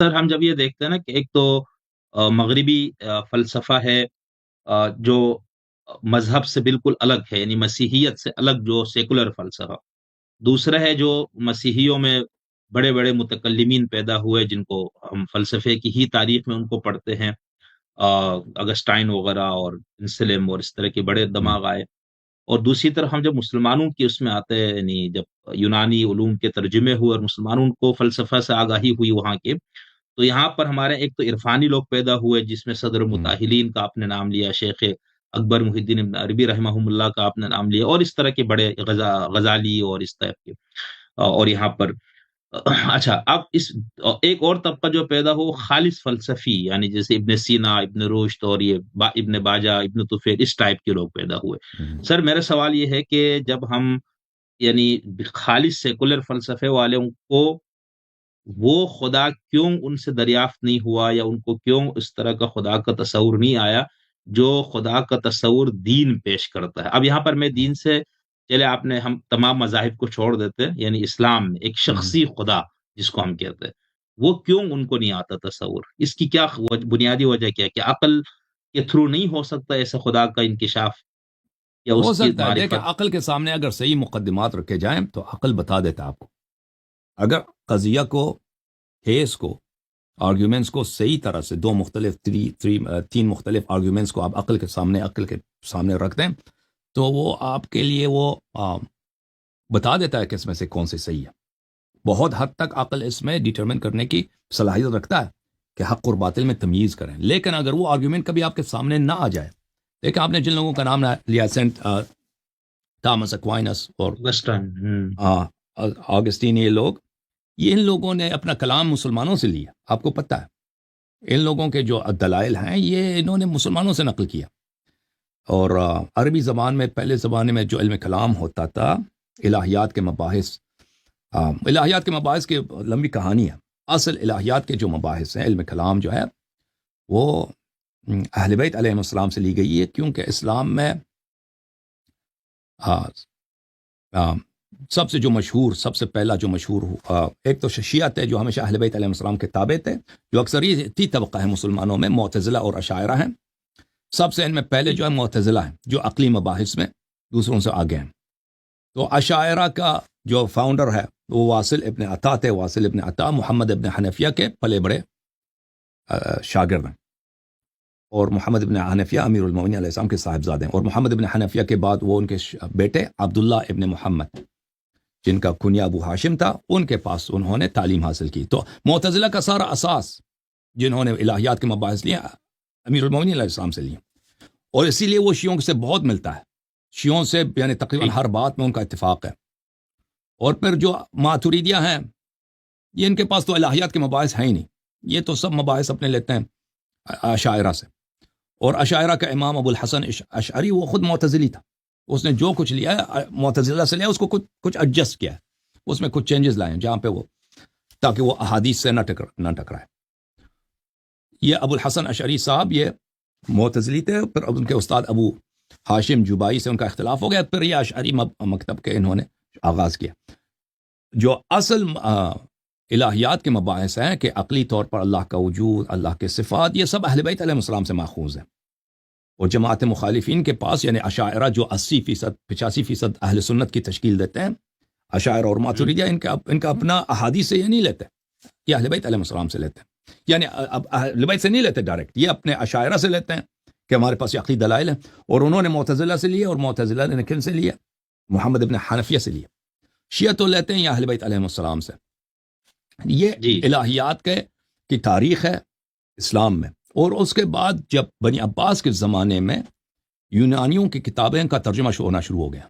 سر ہم جب یہ دیکھتے ہیں نا کہ ایک تو مغربی فلسفہ ہے، جو مذہب سے بالکل الگ ہے، یعنی مسیحیت سے الگ جو سیکولر فلسفہ۔ دوسرا ہے جو مسیحیوں میں بڑے بڑے متکلمین پیدا ہوئے، جن کو ہم فلسفے کی ہی تاریخ میں ان کو پڑھتے ہیں، اگسٹائن وغیرہ اور انسلم اور اس طرح کے بڑے ہوں، دماغ آئے۔ اور دوسری طرف ہم جب مسلمانوں کی اس میں آتے ہیں، یعنی جب یونانی علوم کے ترجمے ہوئے اور مسلمانوں کو فلسفہ سے آگاہی ہوئی وہاں کے، تو یہاں پر ہمارے ایک تو عرفانی لوگ پیدا ہوئے، جس میں صدر ہوں، متاہلین کا آپ نے نام لیا، شیخ اکبر محی الدین ابن عربی رحمہ اللہ کا آپ نے نام لیا، اور اس طرح کے بڑے غزالی اور اس طرح کے، اور یہاں پر اچھا اب اس ایک اور طبقہ جو پیدا ہو وہ خالص فلسفی، یعنی جیسے ابن سینا، ابن رشد اور یہ ابن باجہ، ابن طفیل، اس ٹائپ کے لوگ پیدا ہوئے۔ ہوں۔ سر میرا سوال یہ ہے کہ جب ہم یعنی خالص سیکولر فلسفے والوں کو وہ خدا کیوں ان سے دریافت نہیں ہوا، یا ان کو کیوں اس طرح کا خدا کا تصور نہیں آیا جو خدا کا تصور دین پیش کرتا ہے؟ اب یہاں پر میں دین سے چلے، آپ نے ہم تمام مذاہب کو چھوڑ دیتے ہیں، یعنی اسلام میں ایک ہوں۔ شخصی خدا جس کو ہم کہتے ہیں، وہ کیوں ان کو نہیں آتا تصور؟ اس کی کیا بنیادی وجہ کیا ہے؟ کہ عقل کے تھرو نہیں ہو سکتا ایسا خدا کا انکشاف یا ہو اس کی سکتا ہے، دیکھیں معرفت؟ عقل کے سامنے اگر صحیح مقدمات رکھے جائیں تو عقل بتا دیتا ہے آپ کو۔ اگر قضیہ کو، کیس کو، آرگیومنٹس کو صحیح طرح سے تین مختلف آرگیومنٹس کو آپ عقل کے سامنے رکھ دیں تو وہ آپ کے لیے وہ بتا دیتا ہے کہ اس میں سے کون سے صحیح ہے۔ بہت حد تک عقل اس میں ڈیٹرمن کرنے کی صلاحیت رکھتا ہے کہ حق اور باطل میں تمیز کریں، لیکن اگر وہ آرگیومنٹ کبھی آپ کے سامنے نہ آ جائے، دیکھیں آپ نے جن لوگوں کا نام لیا، سینٹ تھامس ایکوائنس اور ویسٹرن آگسٹین، یہ ان لوگوں نے اپنا کلام مسلمانوں سے لیا۔ آپ کو پتہ ہے ان لوگوں کے جو دلائل ہیں یہ انہوں نے مسلمانوں سے نقل کیا۔ اور عربی زبان میں پہلے زمانے میں جو علم کلام ہوتا تھا، الہیات کے مباحث، الہیات کے مباحث کی لمبی کہانی ہے۔ اصل الہیات کے جو مباحث ہیں، علم کلام جو ہے وہ اہل بیت علیہ السلام سے لی گئی ہے، کیونکہ اسلام میں سب سے جو مشہور، سب سے پہلا جو مشہور ایک تو شیعت ہے جو ہمیشہ اہل بیت علیہ السلام کے تابع تھے، جو اکثریتی طبقہ ہے مسلمانوں میں، معتزلہ اور اشاعرہ ہیں۔ سب سے ان میں پہلے جو ہے معتزلہ ہیں، جو عقلی مباحث میں دوسروں سے آگے ہیں۔ تو اشاعرہ کا جو فاؤنڈر ہے وہ واصل ابن عطا تھے۔ واصل ابن عطا محمد ابن حنفیہ کے پلے بڑے شاگرد ہیں، اور محمد ابن حنفیہ امیر المومنین علیہ السلام کے صاحبزادے ہیں۔ اور محمد ابن حنفیہ کے بعد وہ ان کے بیٹے عبداللہ ابن محمد، جن کا کنیا ابو ہاشم تھا، ان کے پاس انہوں نے تعلیم حاصل کی۔ تو معتزلہ کا سارا اساس جنہوں نے الہیات کے مباحث لیے امیر المومنین علیہ السلام سے لیے، اور اسی لیے وہ شیعوں سے بہت ملتا ہے۔ شیعوں سے یعنی تقریباً ہر بات میں ان کا اتفاق ہے۔ اور پھر جو ماتوریدیہ ہیں، یہ ان کے پاس تو الہیات کے مباحث ہیں ہی نہیں، یہ تو سب مباحث اپنے لیتے ہیں اشاعرہ سے۔ اور اشاعرہ کا امام ابو الحسن اشعری وہ خود معتزلی تھا، اس نے جو کچھ لیا ہے معتزلہ سے لیا، اس کو کچھ ایڈجسٹ کیا ہے، اس میں کچھ چینجز لائے ہیں جہاں پہ وہ، تاکہ وہ احادیث سے نہ ٹکرائے۔ یہ ابو الحسن اشعری صاحب یہ معتزلی تھے، پھر ان کے استاد ابو ہاشم جوبائی سے ان کا اختلاف ہو گیا، پھر یہ اشعری مکتب کے انہوں نے آغاز کیا۔ جو اصل الہیات کے مباحث ہیں کہ عقلی طور پر اللہ کا وجود، اللہ کے صفات، یہ سب اہل بیت علیہ السلام سے ماخوذ ہیں۔ اور جماعت مخالفین کے پاس یعنی اشاعرہ جو 80%، 85% اہل سنت کی تشکیل دیتے ہیں، اشاعرہ اور ماتوریدیہ ان کا اپنا احادیث سے یہ نہیں لیتے، یہ اہل بیت علیہ السلام سے لیتے ہیں۔ یعنی اب اہل بیت سے نہیں لیتے ڈائریکٹ، یہ اپنے اشاعرہ سے لیتے ہیں کہ ہمارے پاس عقلی دلائل ہیں، اور انہوں نے معتزلہ سے لیے، اور معتزلہ نے کن سے لیے؟ محمد ابن حنفیہ سے لیے۔ شیعہ تو لیتے ہیں یہ اہل بیت علیہ السلام سے۔ یہ الہیات کی تاریخ ہے اسلام میں۔ اور اس کے بعد جب بنی عباس کے زمانے میں یونانیوں کی کتابیں کا ترجمہ ہونا شروع ہو گیا،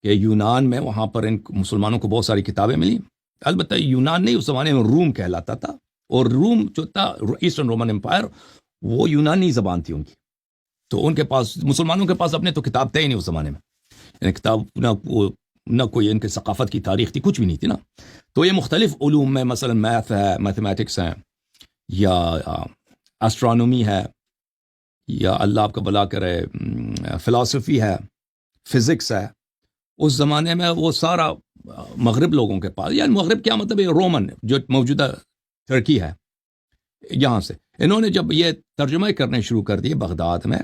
کہ یونان میں وہاں پر ان مسلمانوں کو بہت ساری کتابیں ملی۔ البتہ یونان نہیں، اس زمانے میں روم کہلاتا تھا، اور روم جو تھا ایسٹرن رومن امپائر، وہ یونانی زبان تھی ان کی، تو ان کے پاس، مسلمانوں کے پاس اپنے تو کتاب تھے ہی نہیں اس زمانے میں، یعنی کتاب نہ کوئی ان کے ثقافت کی تاریخ تھی، کچھ بھی نہیں تھی نا۔ تو یہ مختلف علوم میں، مثلا میتھ ہے، میتھمیٹکس ہے، یا اسٹرانومی ہے، یا اللہ آپ کا بلا کرے فلسفی ہے، فزکس ہے، اس زمانے میں وہ سارا مغرب لوگوں کے پاس، یعنی مغرب کیا مطلب ہے؟ رومن جو موجودہ ترکی ہے، یہاں سے انہوں نے جب یہ ترجمہ کرنے شروع کر دیے بغداد میں،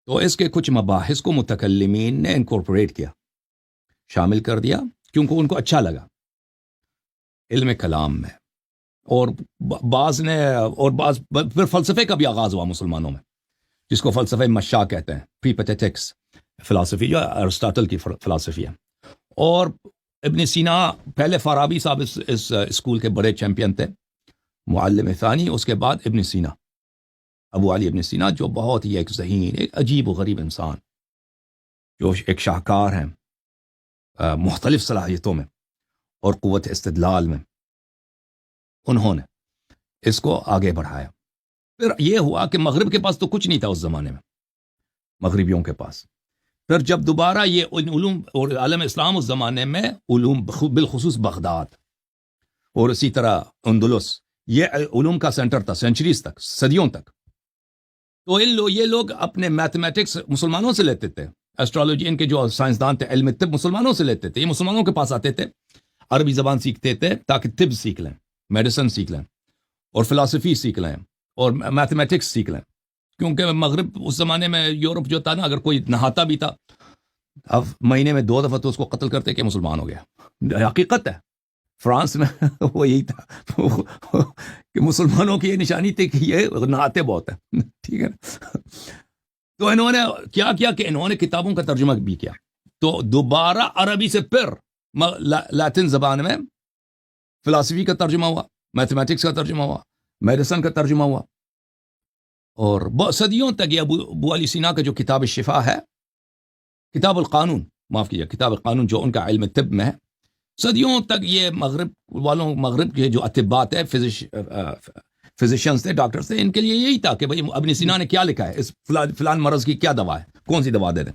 تو اس کے کچھ مباحث کو متکلمین نے انکورپوریٹ کیا، شامل کر دیا، کیونکہ ان کو اچھا لگا علم کلام میں، اور بعض نے، اور بعض پھر فلسفے کا بھی آغاز ہوا مسلمانوں میں، جس کو فلسفہ مشاء کہتے ہیں، پری پیٹیٹکس فلسفی، جو ارسطاطل کی فلسفی ہے۔ اور ابن سینا، پہلے فارابی صاحب اس اسکول کے بڑے چیمپئن تھے، معلم ثانی، اس کے بعد ابن سینا، ابو علی ابن سینا، جو بہت ہی ایک ذہین، ایک عجیب و غریب انسان، جو ایک شاہکار ہیں مختلف صلاحیتوں میں اور قوت استدلال میں، انہوں نے اس کو آگے بڑھایا۔ پھر یہ ہوا کہ مغرب کے پاس تو کچھ نہیں تھا اس زمانے میں، مغربیوں کے پاس۔ پھر جب دوبارہ یہ علوم اور عالم اسلام اس زمانے میں علوم، بالخصوص بغداد اور اسی طرح اندلس، یہ علوم کا سینٹر تھا سینچریز تک، صدیوں تک۔ تو یہ لوگ اپنے میتھمیٹکس مسلمانوں سے لیتے تھے، ایسٹرالوجی، ان کے جو سائنسدان تھے، علم طب مسلمانوں سے لیتے تھے، یہ مسلمانوں کے پاس آتے تھے، عربی زبان سیکھتے تھے تاکہ طب سیکھ لیں، میڈیسن سیکھ لیں، اور فلسفی سیکھ لیں، اور میتھمیٹکس سیکھ لیں، کیونکہ مغرب اس زمانے میں، یورپ جو تھا نا، اگر کوئی نہاتا بھی تھا، اب مہینے میں 2 دفعہ تو اس کو قتل کرتے کہ مسلمان ہو گیا۔ حقیقت ہے، فرانس میں وہ یہی تھا کہ مسلمانوں کی یہ نشانی تھی کہ یہ نہاتے بہت ہیں، ٹھیک ہے۔ تو انہوں نے کیا کیا کہ انہوں نے کتابوں کا ترجمہ بھی کیا، تو دوبارہ عربی سے پھر لاطن زبان میں فلسفی کا ترجمہ ہوا، میتھمیٹکس کا ترجمہ ہوا، میڈیسن کا ترجمہ ہوا، اور صدیوں تک یہ ابو علی سینا کا جو کتاب الشفا ہے، کتاب القانون، معاف کیجیے، کتاب القانون، جو ان کا علم طب میں ہے، صدیوں تک یہ مغرب والوں، مغرب کے جو اطباء تھے، فزیشنز تھے، ڈاکٹرز تھے، ان کے لیے یہی تھا کہ بھئی ابن سینا نے کیا لکھا ہے، اس فلان مرض کی کیا دوا ہے، کون سی دوا دے دیں،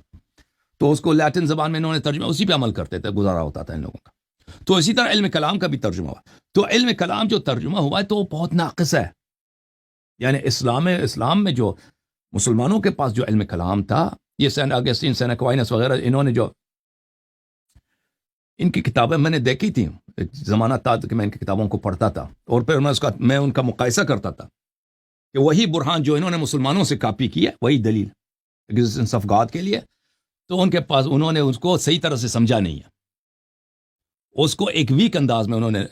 تو اس کو لیٹن زبان میں انہوں نے ترجمہ، اسی پہ عمل کرتے تھے، گزارا ہوتا تھا ان لوگوں کا۔ تو اسی طرح علم کلام کا بھی ترجمہ ہوا، تو علم کلام جو ترجمہ ہوا ہے تو وہ بہت ناقص ہے، یعنی اسلام میں جو مسلمانوں کے پاس جو علم کلام تھا، یہ سین اگسٹین، سین ایکوائنس وغیرہ، انہوں نے جو ان کی کتابیں میں نے دیکھی تھیں، ایک زمانہ تھا کہ میں ان کی کتابوں کو پڑھتا تھا، اور پھر میں ان کا مقایسہ کرتا تھا کہ وہی برہان جو انہوں نے مسلمانوں سے کاپی کی ہے، وہی دلیل ایگزسٹنس آف گاڈ کے لیے، تو ان کے پاس انہوں نے اس کو صحیح طرح سے سمجھا نہیں ہے، اس کو ایک ویک انداز میں انہوں نے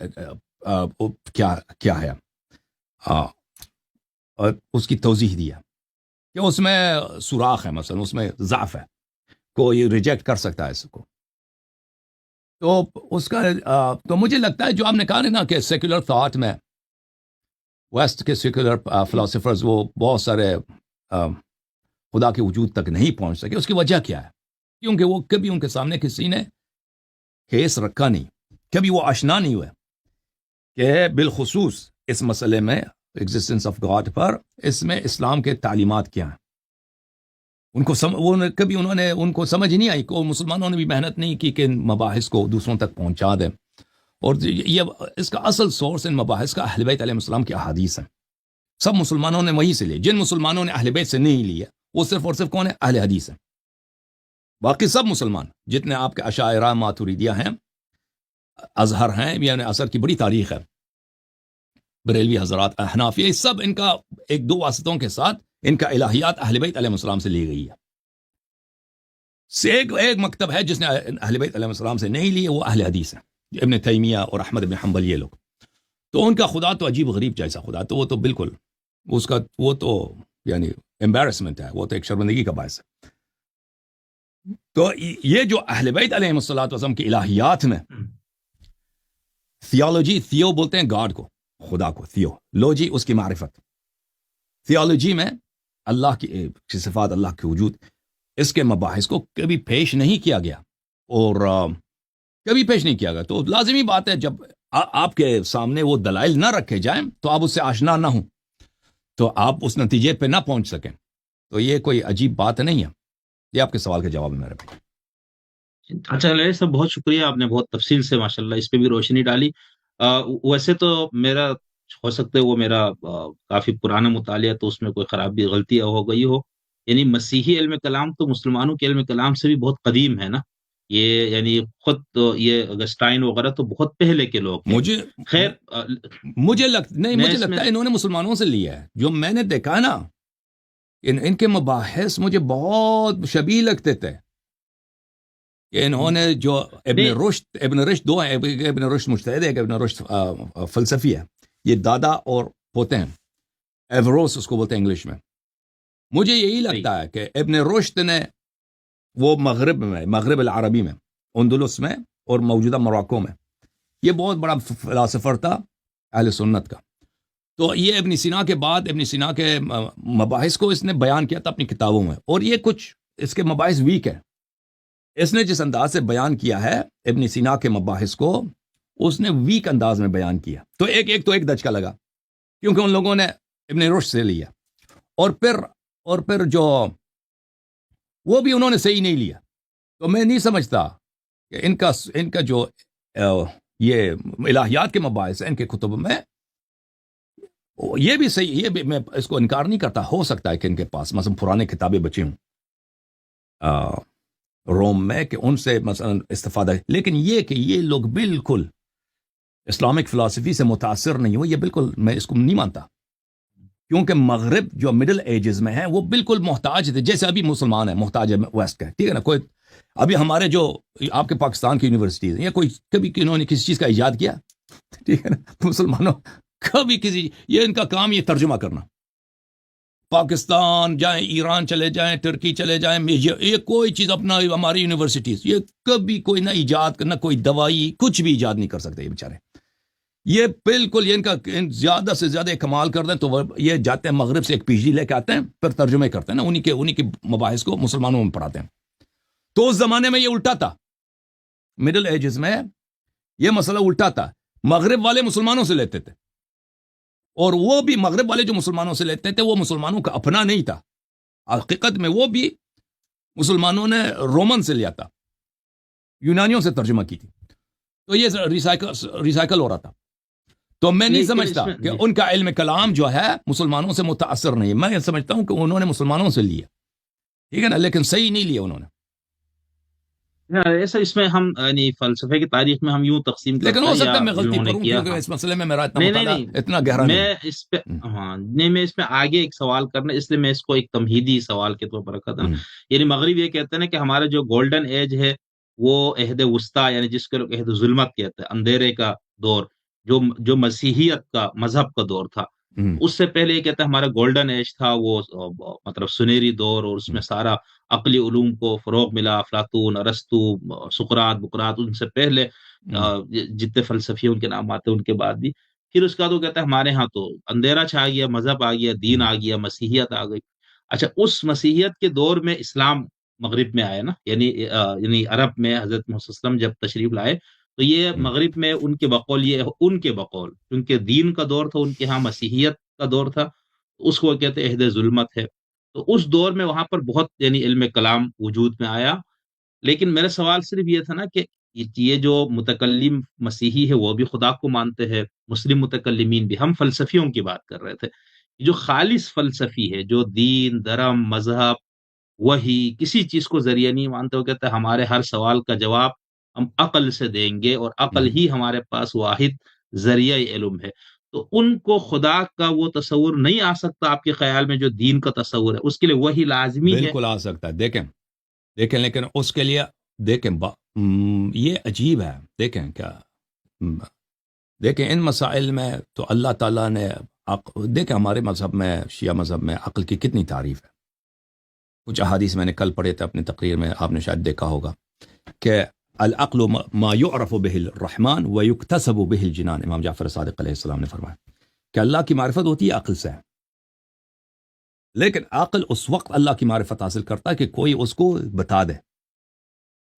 کیا ہے، اور اس کی توضیح دیا کہ اس میں سوراخ ہے، مثلا اس میں ضعف ہے، کوئی ریجیکٹ کر سکتا ہے اس کو۔ تو اس کا تو مجھے لگتا ہے جو آپ نے کہا نا کہ سیکولر تھاٹ میں ویسٹ کے سیکولر فلاسفرز وہ بہت سارے خدا کے وجود تک نہیں پہنچ سکے، اس کی وجہ کیا ہے؟ کیونکہ وہ کبھی ان کے سامنے کسی نے کیس رکھا نہیں، کبھی وہ آشنا نہیں ہوئے کہ بالخصوص اس مسئلے میں ایگزسٹنس آف گاڈ پر، اس میں اسلام کے تعلیمات کیا ہیں۔ کبھی انہوں نے ان کو سمجھ نہیں آئی، کو مسلمانوں نے بھی محنت نہیں کی کہ ان مباحث کو دوسروں تک پہنچا دیں، اور یہ اس کا اصل سورس ان مباحث کا اہل بیت علیہ السلام کی احادیث ہیں، سب مسلمانوں نے وہیں سے لیے، جن مسلمانوں نے اہل بیت سے نہیں لیے وہ صرف اور صرف کون ہے؟ اہل حدیث ہیں، باقی سب مسلمان جتنے آپ کے اشاعرہ، ماتوریدیہ ہیں، ازہر ہیں، یعنی اثر کی بڑی تاریخ ہے، بریلوی حضرات، احناف، یہ سب ان کا ایک دو واسطوں کے ساتھ ان کا الہیات اہل بیت علیہ السلام سے لی گئی ہے۔ ایک مکتب ہے جس نے اہل بیت علیہ السلام سے نہیں لیے، وہ اہل حدیث ہیں، ابن تیمیہ اور احمد بن حنبل، یہ لوگ۔ تو ان کا خدا تو عجیب غریب جیسا خدا، تو وہ تو بالکل اس کا وہ تو یعنی امبیرسمنٹ ہے، وہ تو ایک شرمندگی کا باعث ہے۔ تو یہ جو اہل بیت علیہ السلام کی الہیات میں تھیولوجی، تھیو بولتے ہیں گاڈ کو، خدا کو، تھیو لوجی اس کی معرفت، تھیولوجی میں اللہ کی صفات، اللہ کے وجود، اس کے مباحث کو کبھی پیش نہیں کیا گیا، اور کبھی پیش نہیں کیا گیا۔ تو لازمی بات ہے جب آپ کے سامنے وہ دلائل نہ رکھے جائیں تو آپ اس سے آشنا نہ ہوں، تو آپ اس نتیجے پہ نہ پہنچ سکیں، تو یہ کوئی عجیب بات نہیں ہے۔ یہ آپ کے سوال کا جواب ہے میرے بھائی۔ اچھا علیہ صاحب، بہت شکریہ، آپ نے بہت تفصیل سے ماشاءاللہ اس پہ بھی روشنی ڈالی۔ ویسے تو میرا ہو سکتا ہے وہ میرا کافی پرانا مطالعہ، تو اس میں کوئی خرابی غلطی ہو گئی ہو، یعنی مسیحی علم کلام تو مسلمانوں کے علم کلام سے بھی بہت قدیم ہے نا، یہ یعنی خود تو یہ اگسٹائن وغیرہ تو بہت پہلے کے لوگ ہیں. مجھے خیر نہیں، میں مجھے اس میں لگتا ہے انہوں نے مسلمانوں سے لیا ہے. جو میں نے دیکھا نا، ان کے مباحث مجھے بہت شبیہ لگتے تھے. کہ انہوں نے جو ابن رشد دو ہیں، ابن رشد مجتہد ہے، ابن رشد فلسفی ہے. یہ دادا اور پوتے ہیں. ایوروس اس کو بولتے ہیں انگلش میں. مجھے یہی لگتا ہے کہ ابن رشد نے وہ مغرب العربی میں، اندلس میں اور موجودہ موراکو میں، یہ بہت بڑا فلاسفر تھا اہل سنت کا. تو یہ ابن سینا کے بعد ابن سینا کے مباحث کو اس نے بیان کیا تھا اپنی کتابوں میں، اور یہ کچھ اس کے مباحث ویک ہے. اس نے جس انداز سے بیان کیا ہے ابن سینا کے مباحث کو، اس نے ویک انداز میں بیان کیا. تو ایک دھچکا لگا، کیونکہ ان لوگوں نے ابن رشد سے لیا، اور پھر جو وہ بھی انہوں نے صحیح نہیں لیا. تو میں نہیں سمجھتا کہ ان کا جو یہ الہیات کے مباحث ہیں ان کے کتب میں، یہ بھی صحیح، یہ بھی میں اس کو انکار نہیں کرتا. ہو سکتا ہے کہ ان کے پاس مثلا پرانے کتابیں بچی ہوں روم میں، کہ ان سے مثلا استفادہ ہے. لیکن یہ کہ یہ لوگ بالکل اسلامک فلسفی سے متاثر نہیں ہو، یہ بالکل میں اس کو نہیں مانتا. کیونکہ مغرب جو مڈل ایجز میں ہے وہ بالکل محتاج تھے، جیسے ابھی مسلمان ہیں محتاج ہے ویسٹ کا، ٹھیک ہے نا. کوئی ابھی ہمارے جو آپ کے پاکستان کی یونیورسٹیز ہیں، یا کوئی کبھی انہوں نے کسی چیز کا ایجاد کیا؟ ٹھیک ہے نا. مسلمانوں کبھی یہ ان کا کام یہ ترجمہ کرنا. پاکستان جائیں، ایران چلے جائیں، ترکی چلے جائیں، یہ کوئی چیز اپنا ہماری یونیورسٹیز یہ کبھی کوئی نہ ایجاد نہ کوئی دوائی کچھ بھی ایجاد نہیں کر سکتے یہ بیچارے. یہ بالکل ان کا زیادہ سے زیادہ کمال کر دیں تو یہ جاتے ہیں مغرب سے ایک پی ایچ ڈی لے کے آتے ہیں، پھر ترجمے کرتے ہیں نا انہی کے مباحث کو مسلمانوں میں پڑھاتے ہیں. تو اس زمانے میں یہ الٹا تھا، مڈل ایجز میں یہ مسئلہ الٹا تھا. مغرب والے مسلمانوں سے لیتے تھے، اور وہ بھی مغرب والے جو مسلمانوں سے لیتے تھے وہ مسلمانوں کا اپنا نہیں تھا. حقیقت میں وہ بھی مسلمانوں نے رومن سے لیا تھا، یونانیوں سے ترجمہ کی تھی. تو یہ ریسائیکل ہو رہا تھا. تو میں نہیں سمجھتا کہ ان کا علم کلام جو ہے مسلمانوں سے متاثر نہیں. میں سمجھتا ہوں کہ انہوں نے مسلمانوں سے لیا، ٹھیک ہے نا، لیکن صحیح نہیں لیا انہوں نے. ایسا اس میں ہم یعنی فلسفے کی تاریخ میں ہم یوں تقسیم کرتے ہیں، لیکن ہو سکتا ہے میں انہوں غلطی نے کروں، کیا. کیونکہ اس مسئلے میں میرا اتنا نہیں مطالعہ نہیں اتنا گہرا نہیں. میں اس پہ نہیں، میں اس میں آگے ایک سوال کرنا، اس لیے میں اس کو ایک تمہیدی سوال کے طور پر رکھا تھا. یعنی مغرب یہ کہتے ہیں نا کہ ہمارا جو گولڈن ایج ہے وہ عہد وسطیٰ، یعنی جس کو لوگ عہد ظلمت کہتے ہیں، اندھیرے کا دور، جو مسیحیت کا مذہب کا دور تھا. اس سے پہلے یہ کہتا ہے ہمارا گولڈن ایج تھا وہ مطلب سنہری دور، اور اس میں سارا عقلی علوم کو فروغ ملا. افلاطون، ارسطو، سقراط، بقراط، ان سے پہلے جتنے فلسفی ان کے نام آتے ہیں ان کے بعد بھی. پھر اس کا تو کہتا ہے ہمارے ہاں تو اندھیرا چھا گیا، مذہب آ گیا، دین آ گیا، مسیحیت آ گئی. اچھا، اس مسیحیت کے دور میں اسلام مغرب میں آیا نا، یعنی عرب میں حضرت محمد صلی اللہ علیہ وسلم جب تشریف لائے تو یہ مغرب میں ان کے بقول کیونکہ دین کا دور تھا ان کے ہاں، مسیحیت کا دور تھا، اس کو کہتے ہیں عہد ظلمت ہے. تو اس دور میں وہاں پر بہت یعنی علم کلام وجود میں آیا. لیکن میرا سوال صرف یہ تھا نا کہ یہ جو متکلم مسیحی ہے وہ بھی خدا کو مانتے ہیں، مسلم متکلمین بھی. ہم فلسفیوں کی بات کر رہے تھے. جو خالص فلسفی ہے، جو دین، دھرم، مذہب، وہی کسی چیز کو ذریعہ نہیں مانتے، وہ کہتے ہیں ہمارے ہر سوال کا جواب ہم عقل سے دیں گے، اور عقل ہی ہمارے پاس واحد ذریعہ علم ہے. تو ان کو خدا کا وہ تصور نہیں آ سکتا آپ کے خیال میں جو دین کا تصور ہے؟ اس کے لیے وہی لازمی ہے. بالکل آ سکتا ہے. دیکھیں لیکن اس کے لیے دیکھیں یہ عجیب ہے. دیکھیں ان مسائل میں تو اللہ تعالیٰ نے دیکھیں ہمارے مذہب میں، شیعہ مذہب میں عقل کی کتنی تعریف ہے. کچھ احادیث میں نے کل پڑھے تھے اپنی تقریر میں، آپ نے شاید دیکھا ہوگا کہ العقل ما يعرف به الرحمن ويكتسب به الجنان. امام جعفر صادق علیہ السلام نے فرمایا کہ اللہ کی معرفت ہوتی ہے عقل سے، لیکن عقل اس وقت اللہ کی معرفت حاصل کرتا ہے کہ کوئی اس کو بتا دے.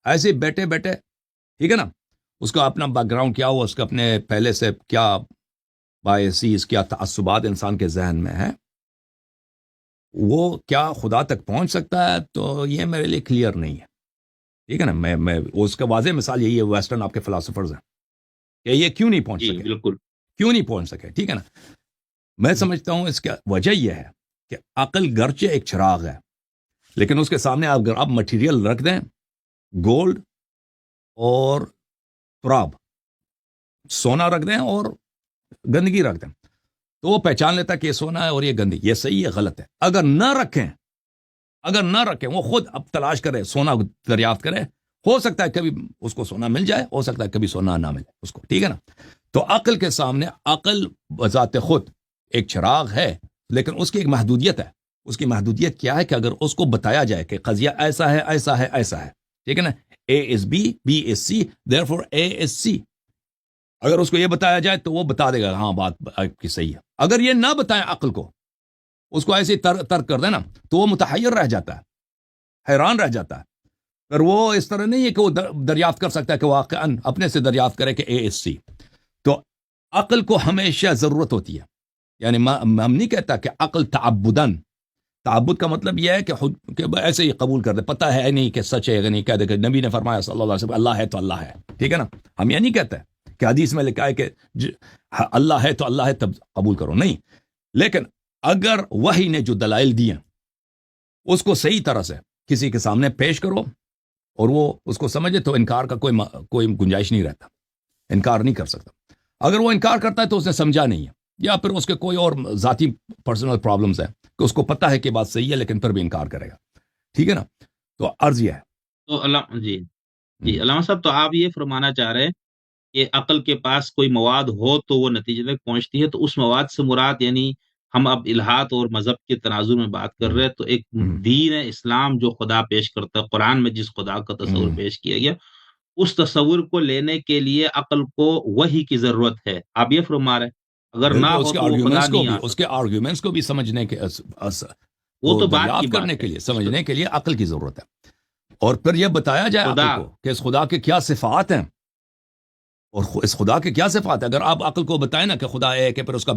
ایسے بیٹھے ٹھیک ہے نا، اس کا اپنا بیک گراؤنڈ کیا ہوا، اس کا اپنے پہلے سے کیا بایسیز، کیا تعصبات انسان کے ذہن میں ہے، وہ کیا خدا تک پہنچ سکتا ہے؟ تو یہ میرے لیے کلیئر نہیں ہے. ٹھیک ہے نا، میں اس کا واضح مثال یہی ہے، ویسٹرن آپ کے فلاسفرز ہیں کہ یہ کیوں نہیں پہنچ سکے. بالکل کیوں نہیں پہنچ سکے، ٹھیک ہے نا. میں سمجھتا ہوں اس کا وجہ یہ ہے کہ عقل گرچہ ایک چراغ ہے، لیکن اس کے سامنے اگر آپ مٹیریل رکھ دیں، گولڈ اور تراب، سونا رکھ دیں اور گندگی رکھ دیں، تو وہ پہچان لیتا کہ یہ سونا ہے اور یہ گندگی، یہ صحیح ہے غلط ہے۔ اگر نہ رکھیں وہ خود اب تلاش کرے، سونا دریافت کرے، ہو سکتا ہے کبھی اس کو سونا مل جائے، ہو سکتا ہے کبھی سونا نہ ملے اس کو، ٹھیک ہے نا۔ تو عقل کے سامنے عقل بذات خود ایک چراغ ہے، لیکن اس کی ایک محدودیت ہے۔ اس کی محدودیت کیا ہے کہ اگر اس کو بتایا جائے کہ قضیہ ایسا ہے ایسا ہے ایسا ہے، ٹھیک ہے نا، A is B, B is C, therefore A is C، اگر اس کو یہ بتایا جائے تو وہ بتا دے گا ہاں بات آپ کی صحیح ہے۔ اگر یہ نہ بتائیں عقل کو، اس کو ایسے ترک کر دینا، تو وہ متحیر رہ جاتا ہے، حیران رہ جاتا ہے۔ پر وہ اس طرح نہیں ہے کہ وہ دریافت کر سکتا ہے کہ واقعاً اپنے سے دریافت کرے کہ A is C۔ تو عقل کو ہمیشہ ضرورت ہوتی ہے، یعنی ہم نہیں کہتا کہ عقل تعبد کا مطلب یہ ہے کہ ایسے ہی قبول کر دے، پتہ ہے نہیں کہ سچ ہے نہیں، کہہ دے کہ نبی نے فرمایا صلی اللہ علیہ وسلم اللہ ہے تو اللہ ہے، ٹھیک ہے نا۔ ہم یہ نہیں کہتے کہ حدیث میں لکھا ہے کہ اللہ ہے تو اللہ ہے تب قبول کرو، نہیں۔ لیکن اگر وحی نے جو دلائل دیے اس کو صحیح طرح سے کسی کے سامنے پیش کرو اور وہ اس کو سمجھے، تو انکار کا کوئی گنجائش نہیں رہتا، انکار نہیں کر سکتا۔ اگر وہ انکار کرتا ہے تو اس نے سمجھا نہیں ہے، یا پھر اس کے کوئی اور ذاتی پرسنل پرابلمز ہیں کہ اس کو پتہ ہے کہ بات صحیح ہے لیکن پھر بھی انکار کرے گا، ٹھیک ہے نا۔ تو عرض یہ ہے۔ تو جی علامہ صاحب، تو آپ یہ فرمانا چاہ رہے ہیں کہ عقل کے پاس کوئی مواد ہو تو وہ نتیجے تک پہنچتی ہے، تو اس مواد سے مراد یعنی ہم اب الہات اور مذہب کے تناظر میں بات کر رہے ہیں، تو ایک دین اسلام جو خدا پیش کرتا ہے، قرآن میں جس خدا کا تصور پیش کیا گیا، اس تصور کو لینے کے لیے عقل کو وحی کی ضرورت ہے، آپ یہ فرما رہے ہیں؟ اگر نہ ہو تو وہ خدا نہیں آ سکتا۔ اس کے آرگیومنٹس کو بھی سمجھنے کے وہ تو بات کی کرنے کے لیے، سمجھنے کے لیے عقل کی ضرورت ہے، اور پھر یہ بتایا جائے عقل کو کہ اس خدا کے کیا صفات ہیں، اور اس خدا کے کیا صفات ہیں۔ اگر آپ عقل کو بتائیں نا کہ خدا ایک ہے، پھر اس کا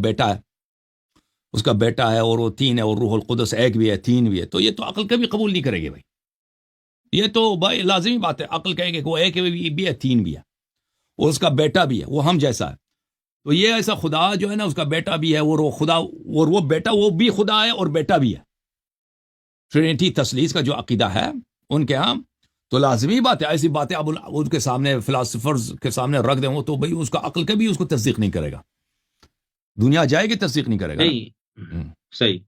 بیٹا ہے اور وہ تین ہے، اور روح القدس ایک بھی ہے تین بھی ہے، تو یہ تو عقل کبھی قبول نہیں کرے گی بھائی، یہ تو بھائی لازمی بات ہے۔ عقل کہے گی کہ وہ ایک بھی ہے تین بھی ہے، اور اس کا بیٹا بھی ہے، وہ ہم جیسا ہے۔ تو یہ ایسا خدا جو ہے نا، اس کا بیٹا بھی ہے، وہ خدا اور وہ بیٹا، وہ بھی خدا ہے اور بیٹا بھی ہے۔ ٹرینٹی تثلیث کا جو عقیدہ ہے ان کے ہاں، تو لازمی بات ہے ایسی باتیں اب ان کے سامنے، فلاسفرز کے سامنے رکھ دیں، وہ تو بھئی اس کا عقل کبھی اس کو تصدیق نہیں کرے گا، دنیا جائے گی تصدیق نہیں کرے گا۔ صحیح۔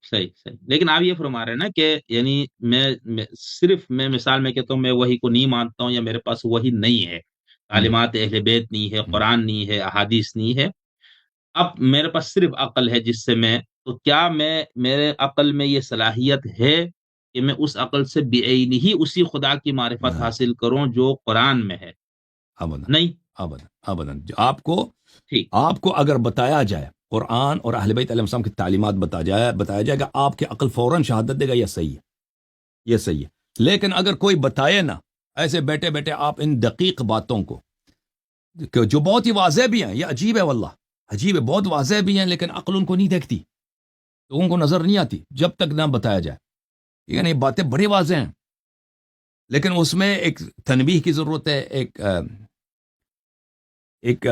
لیکن آپ یہ فرما رہے ہیں نا کہ یعنی میں مثال میں کہتا ہوں، میں وحی کو نہیں مانتا ہوں، یا میرے پاس وحی نہیں ہے، تعلیمات اہل بیت نہیں ہے، قرآن نہیں ہے، احادیث نہیں ہے، اب میرے پاس صرف عقل ہے جس سے تو کیا میرے عقل میں یہ صلاحیت ہے کہ میں اس عقل سے بعینی ہی اسی خدا کی معرفت حاصل کروں جو قرآن میں ہے؟ نہیں، ابداً۔ آپ کو اگر بتایا جائے قرآن اور اہل بیت علیہ السلام کی تعلیمات بتایا جائے گا، آپ کی عقل فوراً شہادت دے گا یہ صحیح ہے۔ لیکن اگر کوئی بتائے نا، ایسے بیٹھے بیٹھے آپ ان دقیق باتوں کو جو بہت ہی واضح بھی ہیں، یہ عجیب ہے، واللہ عجیب ہے، بہت واضح بھی ہیں، لیکن عقل ان کو نہیں دیکھتی، لوگوں کو نظر نہیں آتی جب تک نہ بتایا جائے۔ یعنی باتیں بڑی واضح ہیں، لیکن اس میں ایک تنبیہ کی ضرورت ہے، ایک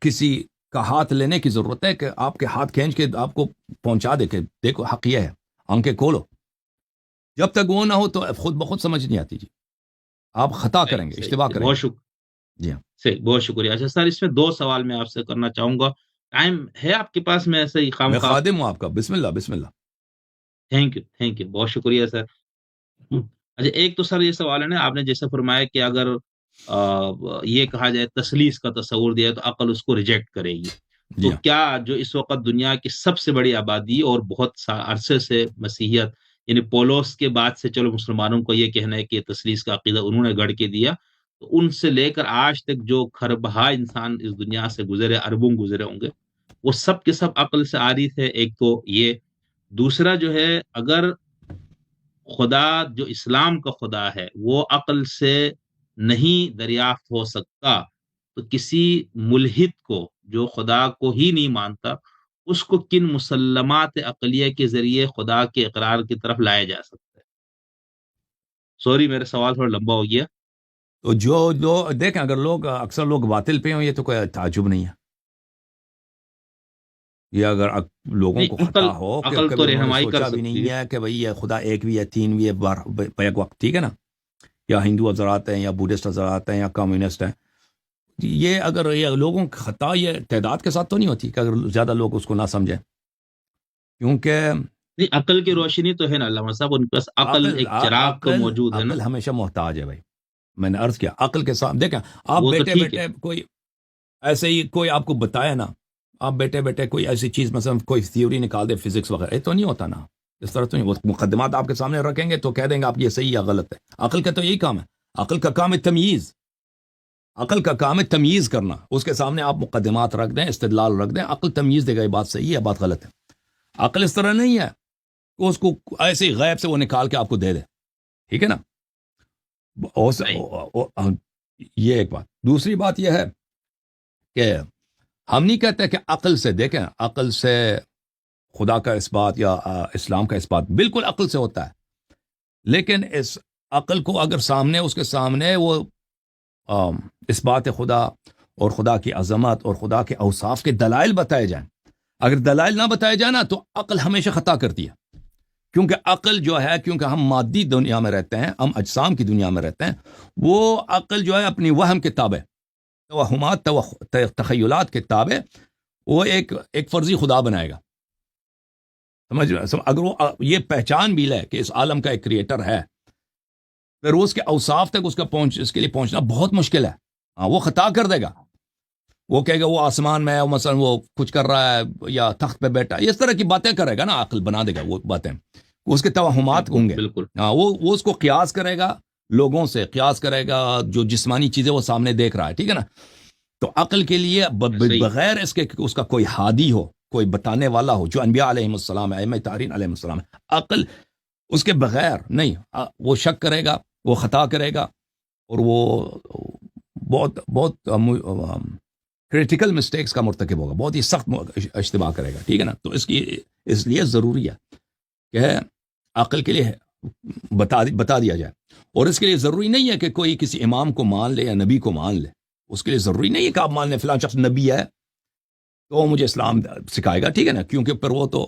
کسی کا ہاتھ لینے کی ضرورت ہے کہ آپ کے ہاتھ کھینچ کے آپ کو پہنچا دے کہ دیکھو حق یہ ہے، آنکھیں کھولو۔ جب تک وہ نہ ہو تو خود بخود سمجھ نہیں آتی، جی آپ خطا کریں گے، اشتباہ کریں گے۔ بہت شکریہ جی ہاں، صحیح، بہت شکریہ۔ اچھا سر، اس میں 2 سوال میں آپ سے کرنا چاہوں گا، ٹائم ہے آپ کے پاس؟ میں ایسے ہی میں خادم ہوں آپ کا، بسم اللہ۔ تھینک یو، بہت شکریہ سر۔ اچھا، ایک تو سر یہ سوال ہے نا، آپ نے جیسے فرمایا کہ اگر یہ کہا جائے تثلیث کا تصور دیا تو عقل اس کو ریجیکٹ کرے گی، تو کیا جو اس وقت دنیا کی سب سے بڑی آبادی اور بہت عرصے سے مسیحیت، یعنی پولوس کے بعد سے چلو مسلمانوں کو یہ کہنا ہے کہ تثلیث کا عقیدہ انہوں نے گڑھ کے دیا، تو ان سے لے کر آج تک جو کھربہا انسان اس دنیا سے گزرے، اربوں گزرے ہوں گے، وہ سب کے سب عقل سے عاری تھے؟ ایک تو یہ۔ دوسرا جو ہے، اگر خدا جو اسلام کا خدا ہے وہ عقل سے نہیں دریافت ہو سکتا، تو کسی ملحد کو جو خدا کو ہی نہیں مانتا، اس کو کن مسلمات عقلیہ کے ذریعے خدا کے اقرار کی طرف لایا جا سکتا ہے؟ سوری میرا سوال تھوڑا لمبا ہو گیا۔ تو جو دیکھیں، اگر اکثر لوگ باطل پہ ہوں، یہ تو کوئی تعجب نہیں ہے، یہ اگر لوگوں کو خطا ہو کہ کبھی انہوں نے سوچا بھی نہیں ہے کہ بھئی یہ خدا ایک بھی ہے تین بھی ہے بیک وقت، ٹھیک ہے نا، یا ہندو حضرات ہیں یا بودھسٹ حضرات ہیں یا کمیونسٹ ہیں، یہ اگر یہ لوگوں کی خطا یہ تعداد کے ساتھ تو نہیں ہوتی کہ اگر زیادہ لوگ اس کو نہ سمجھیں، کیونکہ نہیں، عقل کی روشنی تو ہے نا علامہ صاحب، ان کے پاس عقل ایک چراغ تو موجود ہے نا. عقل ہمیشہ محتاج ہے بھائی. میں نے عرض کیا عقل کے ساتھ دیکھیں آپ وہ تو بیٹے ٹھیک بیٹے کوئی ایسے ہی کوئی آپ کو بتائے نا، آپ بیٹے بیٹے کوئی ایسی چیز مثلا کوئی تھیوری نکال دے فزکس وغیرہ، یہ تو نہیں ہوتا نا، اس طرح تو نہیں. وہ مقدمات آپ کے سامنے رکھیں گے تو کہہ دیں گے آپ یہ صحیح یا غلط ہے. عقل کا تو یہی کام ہے، عقل کا کام ہے تمیز، عقل کا کام ہے تمیز کرنا. اس کے سامنے آپ مقدمات رکھ دیں، استدلال رکھ دیں، عقل تمیز دے گا یہ بات صحیح ہے بات غلط ہے. عقل اس طرح نہیں ہے کہ اس کو ایسے ہی غیب سے وہ نکال کے آپ کو دے دے، ٹھیک ہے نا. یہ ایک بات. دوسری بات یہ ہے کہ ہم نہیں کہتے کہ عقل سے، دیکھیں عقل سے خدا کا اس بات یا اسلام کا اس بات بالکل عقل سے ہوتا ہے، لیکن اس عقل کو اگر سامنے اس کے سامنے وہ اس بات خدا اور خدا کی عظمت اور خدا کے اوصاف کے دلائل بتائے جائیں، اگر دلائل نہ بتائے جائیں نا تو عقل ہمیشہ خطا کرتی ہے. کیونکہ عقل جو ہے، کیونکہ ہم مادی دنیا میں رہتے ہیں، ہم اجسام کی دنیا میں رہتے ہیں، وہ عقل جو ہے اپنی وہم کے تابع، توہمات تخیلات کے تابع وہ ایک فرضی خدا بنائے گا. اگر وہ یہ پہچان بھی لے کہ اس عالم کا ایک کریٹر ہے، پھر اس کے اوصاف تک اس کے لیے پہنچنا بہت مشکل ہے. وہ خطا کر دے گا، وہ کہے گا وہ آسمان میں ہے، مثلا وہ کچھ کر رہا ہے یا تخت پہ بیٹھا، اس طرح کی باتیں کرے گا نا، عقل بنا دے گا وہ باتیں، اس کے توہمات ہوں گے. بالکل وہ اس کو قیاس کرے گا، لوگوں سے قیاس کرے گا، جو جسمانی چیزیں وہ سامنے دیکھ رہا ہے، ٹھیک ہے نا. تو عقل کے لیے بغیر اس کے اس کا کوئی ہادی ہو، کوئی بتانے والا ہو، جو انبیاء علیہ السلام ائمہ طاہرین علیہ السلام، عقل اس کے بغیر نہیں. وہ شک کرے گا، وہ خطا کرے گا، اور وہ بہت بہت کریٹیکل مسٹیکس کا مرتکب ہوگا، بہت ہی سخت اشتباہ کرے گا، ٹھیک ہے نا. تو اس لیے ضروری ہے کہ عقل کے لیے بتا دیا جائے. اور اس کے لیے ضروری نہیں ہے کہ کوئی کسی امام کو مان لے یا نبی کو مان لے. اس کے لیے ضروری نہیں ہے کہ آپ مان لیں فلاں شخص نبی ہے تو وہ مجھے اسلام سکھائے گا، ٹھیک ہے نا، کیونکہ پھر وہ تو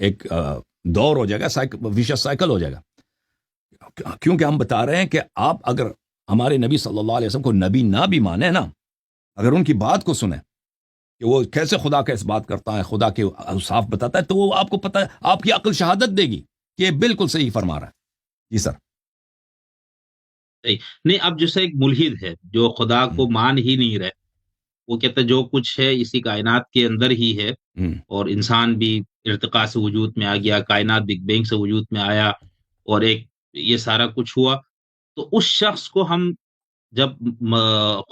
ایک دور ہو جائے گا، ویشس سائیکل ہو جائے گا. کیونکہ ہم بتا رہے ہیں کہ آپ اگر ہمارے نبی صلی اللہ علیہ وسلم کو نبی نہ بھی مانے نا، اگر ان کی بات کو سنیں کہ وہ کیسے خدا کا اس بات کرتا ہے، خدا کے اوصاف بتاتا ہے، تو وہ آپ کو پتہ ہے، آپ کی عقل شہادت دے گی کہ یہ بالکل صحیح فرما رہا ہے. جی سر. نہیں، اب جیسے ایک ملحد ہے جو خدا کو مان ہی نہیں رہے، وہ کہتا ہے جو کچھ ہے اسی کائنات کے اندر ہی ہے، اور انسان بھی ارتقاء سے وجود میں آ گیا، کائنات بگ بینگ سے وجود میں آیا، اور ایک یہ سارا کچھ ہوا. تو اس شخص کو ہم جب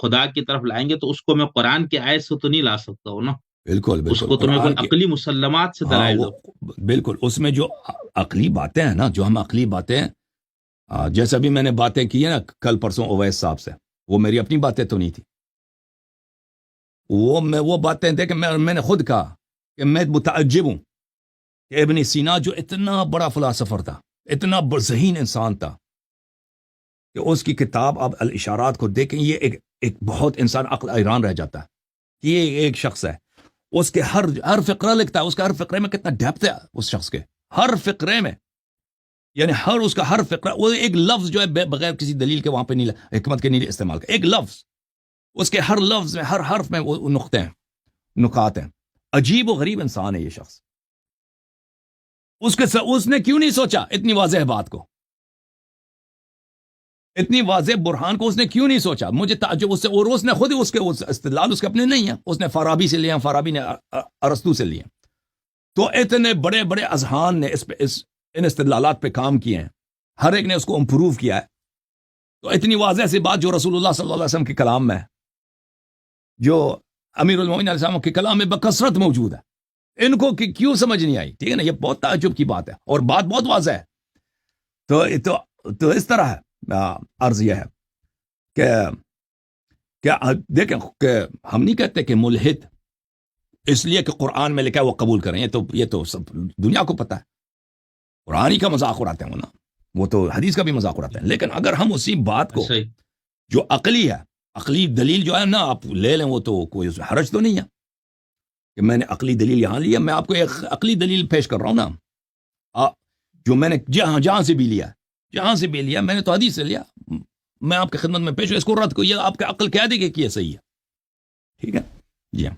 خدا کی طرف لائیں گے تو اس کو میں قرآن کی آیت سے تو نہیں لا سکتا ہوں نا، بالکل اس کو تو میں کوئی عقلی مسلمات سے دلائل دو. بالکل اس میں جو عقلی باتیں ہیں نا، جو ہم عقلی باتیں، جیسے ابھی میں نے باتیں کی ہیں نا کل پرسوں اویس صاحب سے، وہ میری اپنی باتیں تو نہیں تھی. وہ باتیں دیکھ میں نے خود کہا کہ میں متعجب ہوں کہ ابن سینا جو اتنا بڑا فلاسفر تھا، اتنا ذہین انسان تھا، کہ اس کی کتاب اب الاشارات کو دیکھیں، یہ ایک بہت انسان عقل حیران رہ جاتا ہے کہ یہ ایک شخص ہے، اس کے ہر فقرہ لکھتا ہے، اس کا ہر فقرے میں کتنا ڈیپتھ ہے اس شخص کے ہر فقرے میں، یعنی اس کا ہر فقرہ، وہ ایک لفظ جو ہے بغیر کسی دلیل کے وہاں پہ نہیں، حکمت کے نہیں استعمال کر، ایک لفظ، اس کے ہر لفظ میں، ہر حرف میں وہ نقطے ہیں، نکات ہیں. عجیب و غریب انسان ہے یہ شخص. اس نے کیوں نہیں سوچا اتنی واضح بات کو، اتنی واضح برہان کو اس نے کیوں نہیں سوچا؟ مجھے تعجب اس سے، اور اس نے خود اس کے استدلال اس کے اپنے نہیں ہیں، اس نے فارابی سے لیا، فارابی نے ارسطو سے لیا. تو اتنے بڑے بڑے اذہان نے ان استدلالات پہ کام کیے ہیں، ہر ایک نے اس کو امپروو کیا ہے. تو اتنی واضح سی بات جو رسول اللہ صلی اللہ علیہ وسلم کے کلام میں ہے، جو امیر المومنین علیہ السلام کے کلام میں بکثرت موجود ہے، ان کو کیوں سمجھ نہیں آئی؟ ٹھیک ہے نا، یہ بہت تعجب کی بات ہے، اور بات بہت واضح ہے. تو اس طرح ہے. عرض یہ ہے کہ دیکھیں کہ ہم نہیں کہتے کہ ملحد اس لیے کہ قرآن میں لکھا ہے وہ قبول کریں، یہ تو سب دنیا کو پتہ ہے، قرآن ہی کا مذاق اڑاتے ہیں وہ نا، وہ تو حدیث کا بھی مذاق اڑاتے ہیں. لیکن اگر ہم اسی بات کو جو عقلی ہے، عقلی دلیل جو ہے نا آپ لے لیں، وہ تو کوئی حرج تو نہیں ہے کہ میں نے عقلی دلیل یہاں لیا. میں آپ کو ایک عقلی دلیل پیش کر رہا ہوں نا، جو میں نے جہاں سے بھی لیا میں نے تو حدیث سے لیا، میں آپ کی خدمت میں پیش ہوں، اس کو رد کو، یہ آپ کا عقل کہہ دے گی کہ یہ صحیح ہے، ٹھیک ہے جی ہاں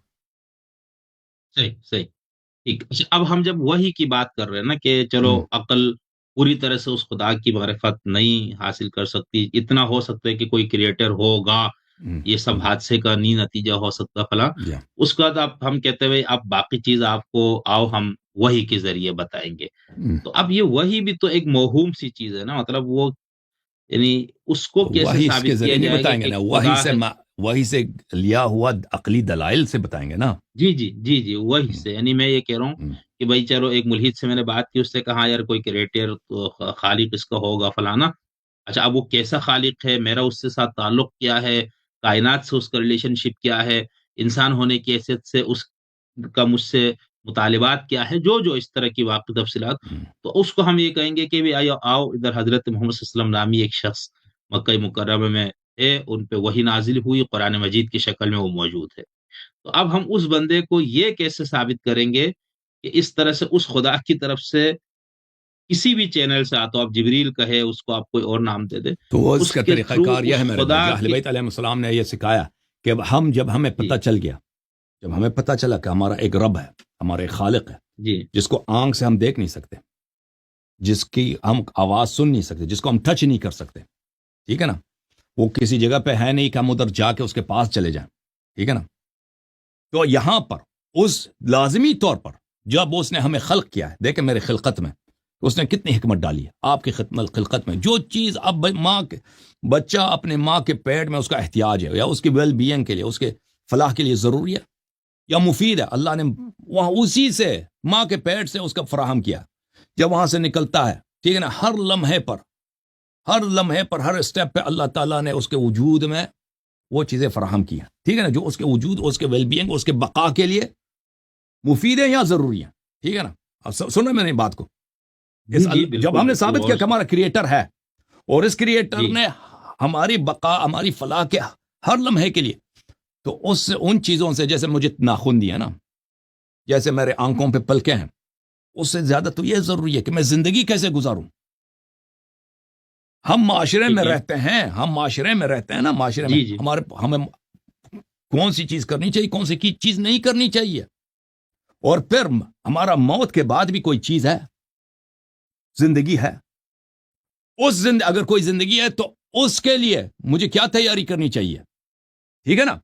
صحیح صحیح ٹھیک. اچھا، اب ہم جب وحی کی بات کر رہے ہیں نا کہ چلو ہم، عقل پوری طرح سے اس خدا کی معرفت نہیں حاصل کر سکتی، اتنا ہو سکتا ہے کہ کوئی کریٹر ہوگا، ہم، یہ سب حادثے کا نہیں نتیجہ ہو سکتا فلاں. جی ہاں اس کے بعد اب ہم کہتے ہیں اب باقی چیز آپ کو آؤ ہم وحی کے ذریعے بتائیں گے. ہم، تو اب یہ وحی بھی تو ایک موہوم سی چیز ہے نا، مطلب وہ یعنی اس کو کیسے وہی اس کے ثابت کیا ذریعے نہیں جائے گا بتائیں گے کہ نا، خدا ہے. وہی سے لیا ہوا عقلی دلائل سے بتائیں گے نا. جی جی جی جی وہی ہم، سے، یعنی میں یہ کہہ رہا ہوں ہم، کہ بھائی چلو ایک ملحد سے میں نے بات کی، اس سے کہا یار کوئی کریٹر تو خالق اس کا ہوگا فلانا. اچھا، اب وہ کیسا خالق ہے، میرا اس سے ساتھ تعلق کیا ہے، کائنات سے اس کا ریلیشن شپ کیا ہے، انسان ہونے کی حیثیت سے اس کا مجھ سے مطالبات کیا ہے، جو جو اس طرح کی واقعی تفصیلات. ہم، تو اس کو ہم یہ کہیں گے کہ بھی آؤ آؤ ادھر حضرت محمد صلی اللہ علیہ وسلم نامی ایک شخص مکہ مکرمہ میں ہے، ان پہ وہی نازل ہوئی قرآن مجید کی شکل میں وہ موجود ہے. تو اب ہم اس بندے کو یہ کیسے ثابت کریں گے کہ اس طرح سے اس خدا کی طرف سے کسی بھی چینل سے آتا ہو، آپ جبریل کہے اس کو، آپ کوئی اور نام دے دے، تو اس اس کا کے طریقہ تھرو کار یہ اس ہے میرے بھائی، خدا جو اہل کے. بیت علیہ السلام نے یہ سکھایا کہ جب ہمیں جی پتہ چل گیا، جب ہمیں پتہ چلا کہ ہمارا ایک رب ہے، ہمارا ایک خالق ہے، جی جس کو آنکھ سے ہم دیکھ نہیں سکتے، جس کی ہم آواز سن نہیں سکتے، جس کو ہم ٹچ نہیں کر سکتے، ٹھیک ہے نا، وہ کسی جگہ پہ ہے نہیں کہ ہم ادھر جا کے اس کے پاس چلے جائیں، ٹھیک ہے نا. تو یہاں پر اس لازمی طور پر جب اس نے ہمیں خلق کیا ہے، دیکھیں میرے خلقت میں اس نے کتنی حکمت ڈالی ہے، آپ کی خلقت میں جو چیز اب ماں کے بچہ اپنے ماں کے پیٹ میں اس کا احتیاج ہے، یا اس کی ویل بینگ کے لیے، اس کے فلاح کے لیے ضروری ہے یا مفید ہے، اللہ نے وہاں اسی سے ماں کے پیٹ سے اس کا فراہم کیا. جب وہاں سے نکلتا ہے، ٹھیک ہے نا، ہر لمحے پر ہر اسٹیپ پہ اللہ تعالیٰ نے اس کے وجود میں وہ چیزیں فراہم کی ہیں، ٹھیک ہے نا، جو اس کے وجود، اس کے ویل بینگ، اس کے بقا کے لیے مفید ہے یا ضروری ہے، ٹھیک ہے نا. اب سننا میں نے بات کو، جی جی جب بالکل ہم نے بالکل ثابت اور کیا کہ ہمارا کریٹر ہے، اور اس کریٹر جی نے ہماری بقا، ہماری فلاح کے ہر لمحے کے لیے، تو اس سے ان چیزوں سے، جیسے مجھے ناخن دیا نا، جیسے میرے آنکھوں پہ پلکیں ہیں، اس سے زیادہ تو یہ ضروری ہے کہ میں زندگی کیسے گزاروں. ہم معاشرے میں ٹھیک ہے. رہتے ہیں، نا، معاشرے میں جی جی ہمیں کون سی چیز کرنی چاہیے، کون سی چیز نہیں کرنی چاہیے، اور پھر ہمارا موت کے بعد بھی کوئی چیز ہے، زندگی ہے. اگر کوئی زندگی ہے تو اس کے لیے مجھے کیا تیاری کرنی چاہیے، ٹھیک ہے نا.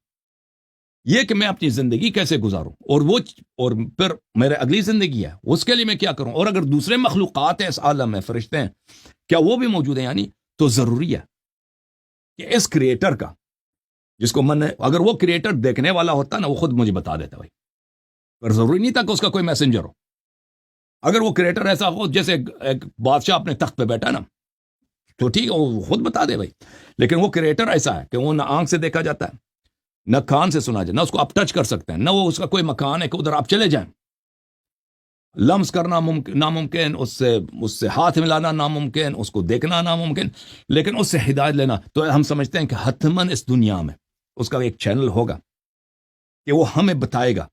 یہ کہ میں اپنی زندگی کیسے گزاروں، اور پھر میرے اگلی زندگی ہے، اس کے لیے میں کیا کروں. اور اگر دوسرے مخلوقات ہیں اس عالم میں، فرشتے ہیں، کیا وہ بھی موجود ہیں، یعنی تو ضروری ہے کہ اس کریٹر کا، جس کو اگر وہ کریٹر دیکھنے والا ہوتا نا، وہ خود مجھے بتا دیتا بھائی، پر ضروری نہیں تھا کہ اس کا کوئی میسنجر ہو. اگر وہ کریٹر ایسا ہو جیسے ایک بادشاہ اپنے تخت پہ بیٹھا نا، تو ٹھیک ہے، وہ خود بتا دے بھائی. لیکن وہ کریٹر ایسا ہے کہ وہ نہ آنکھ سے دیکھا جاتا ہے، نہ کان سے سنا جائے، نہ اس کو آپ ٹچ کر سکتے ہیں، نہ وہ اس کا کوئی مکان ہے کہ ادھر آپ چلے جائیں. لمس کرنا ناممکن، اس سے ہاتھ ملانا ناممکن، اس کو دیکھنا ناممکن، لیکن اس سے ہدایت لینا تو ہم سمجھتے ہیں کہ حتماً اس دنیا میں اس کا ایک چینل ہوگا کہ وہ ہمیں بتائے گا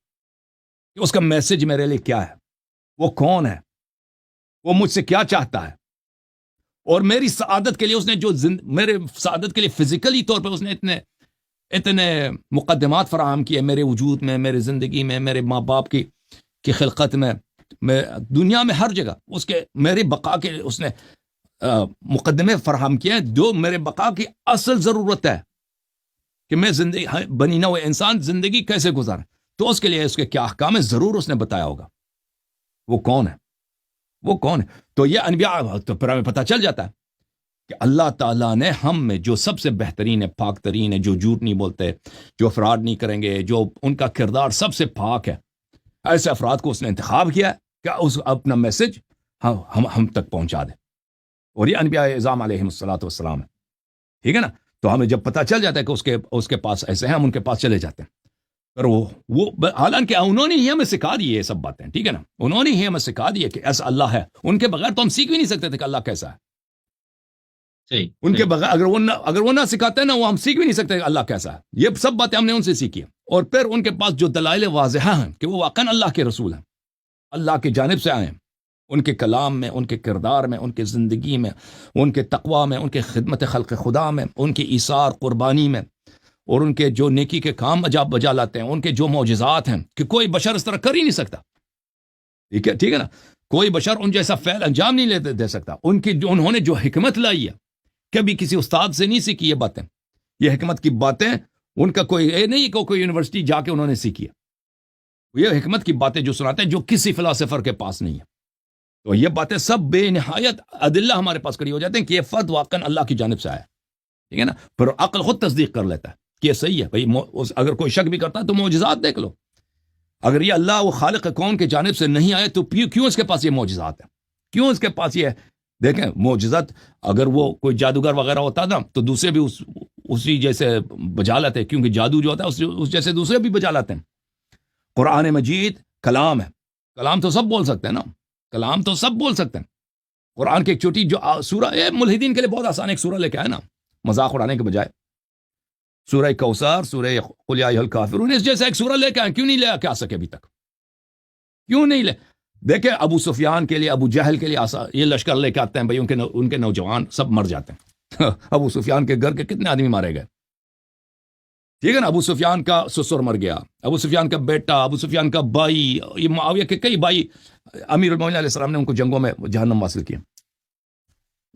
کہ اس کا میسج میرے لیے کیا ہے، وہ کون ہے، وہ مجھ سے کیا چاہتا ہے. اور میری سعادت کے لیے اس نے میرے سعادت کے لیے فزیکلی طور پہ اس نے اتنے مقدمات فراہم کیے میرے وجود میں، میرے زندگی میں، میرے ماں باپ کی خلقت میں دنیا میں ہر جگہ اس کے میرے بقا کے اس نے مقدمے فراہم کیے، جو میرے بقا کی اصل ضرورت ہے کہ میں بنی نوع انسان زندگی کیسے گزارے. تو اس کے لیے اس کے کیا احکام ہے، ضرور اس نے بتایا ہوگا. وہ کون ہے. تو یہ انبیاء، تو پھر ہمیں پتہ چل جاتا ہے کہ اللہ تعالیٰ نے ہم میں جو سب سے بہترین ہے، پاک ترین ہے، جو جھوٹ نہیں بولتے، جو فراڈ نہیں کریں گے، جو ان کا کردار سب سے پاک ہے، ایسے افراد کو اس نے انتخاب کیا کہ اس اپنا میسج ہم تک پہنچا دے. اور یہ انبیاء اعظام علیہ السلام ہے، ٹھیک ہے نا. تو ہمیں جب پتہ چل جاتا ہے کہ اس کے پاس ایسے ہیں، ہم ان کے پاس چلے جاتے ہیں. پر وہ حالانکہ انہوں نے ہی ہمیں سکھا دی یہ سب باتیں، ٹھیک ہے نا، انہوں نے ہی ہمیں سکھا دی کہ ایسا اللہ ہے. ان کے بغیر تو ہم سیکھ بھی نہیں سکتے تھے کہ اللہ کیسا ہے. صحیح ان کے صحیح. بغیر اگر وہ نہ سکھاتے ہیں نا، وہ ہم سیکھ بھی نہیں سکتے کہ اللہ کیسا ہے. یہ سب باتیں ہم نے ان سے سیکھی ہیں. اور پھر ان کے پاس جو دلائل واضح ہیں کہ وہ واقعا اللہ کے رسول ہیں، اللہ کی جانب سے آئے ہیں، ان کے کلام میں، ان کے کردار میں، ان کے زندگی میں، ان کے تقوی میں، ان کے خدمت خلق خدا میں، ان کے ایثار قربانی میں، اور ان کے جو نیکی کے کام عجاب بجا لاتے ہیں، ان کے جو معجزات ہیں کہ کوئی بشر اس طرح کر ہی نہیں سکتا، ٹھیک ہے نا، کوئی بشر ان جیسا فعل انجام نہیں دے سکتا. ان کی انہوں نے جو حکمت لائی ہے کبھی کسی استاد سے نہیں سیکھی یہ باتیں، یہ حکمت کی باتیں ان کا کوئی نہیں کہ کوئی یونیورسٹی جا کے انہوں نے سیکھی ہے، یہ حکمت کی باتیں جو سناتے ہیں جو کسی فلاسفر کے پاس نہیں ہے. تو یہ باتیں سب بے نہایت ادلہ ہمارے پاس کھڑی ہو جاتے ہیں کہ یہ فرد واقعا اللہ کی جانب سے آیا، ٹھیک ہے نا. پھر عقل خود تصدیق کر لیتا ہے کہ یہ صحیح ہے بھائی. اگر کوئی شک بھی کرتا ہے تو معجزات دیکھ لو، اگر یہ اللہ وہ خالق کون کی جانب سے نہیں آئے تو کیوں اس کے پاس یہ معجزات ہیں، کیوں اس کے پاس یہ دیکھیں معجزات. اگر وہ کوئی جادوگر وغیرہ ہوتا نا تو دوسرے بھی اسی جیسے بجا لاتے، کیونکہ جادو جو ہوتا ہے اس جیسے دوسرے بھی بجا لاتے ہیں. قرآن مجید کلام ہے، کلام تو سب بول سکتے ہیں نا، کلام تو سب بول سکتے ہیں. قرآن کی ایک چھوٹی جو سورہ ملحدین کے لیے بہت آسان ایک سورہ لے کے آئے نا مذاق اڑانے کے بجائے، سورہ کوثر، سورہ قل یا ایھا الکافرون، اس جیسا ایک سورہ لے کے آئے. کیوں نہیں لے کے آ سکے ابھی تک؟ کیوں نہیں لے؟ دیکھیں ابو سفیان کے لیے، ابو جہل کے لیے یہ لشکر لے کے آتے ہیں بھائی، ان کے نوجوان سب مر جاتے ہیں. ابو سفیان کے گھر کے کتنے آدمی مارے گئے، ٹھیک ہے نا. ابو سفیان کا سسر مر گیا، ابو سفیان کا بیٹا، ابو سفیان کا بھائی، یہ معاویہ کے کئی بھائی، امیر المومنین علیہ السلام نے ان کو جنگوں میں جہنم حاصل کیا.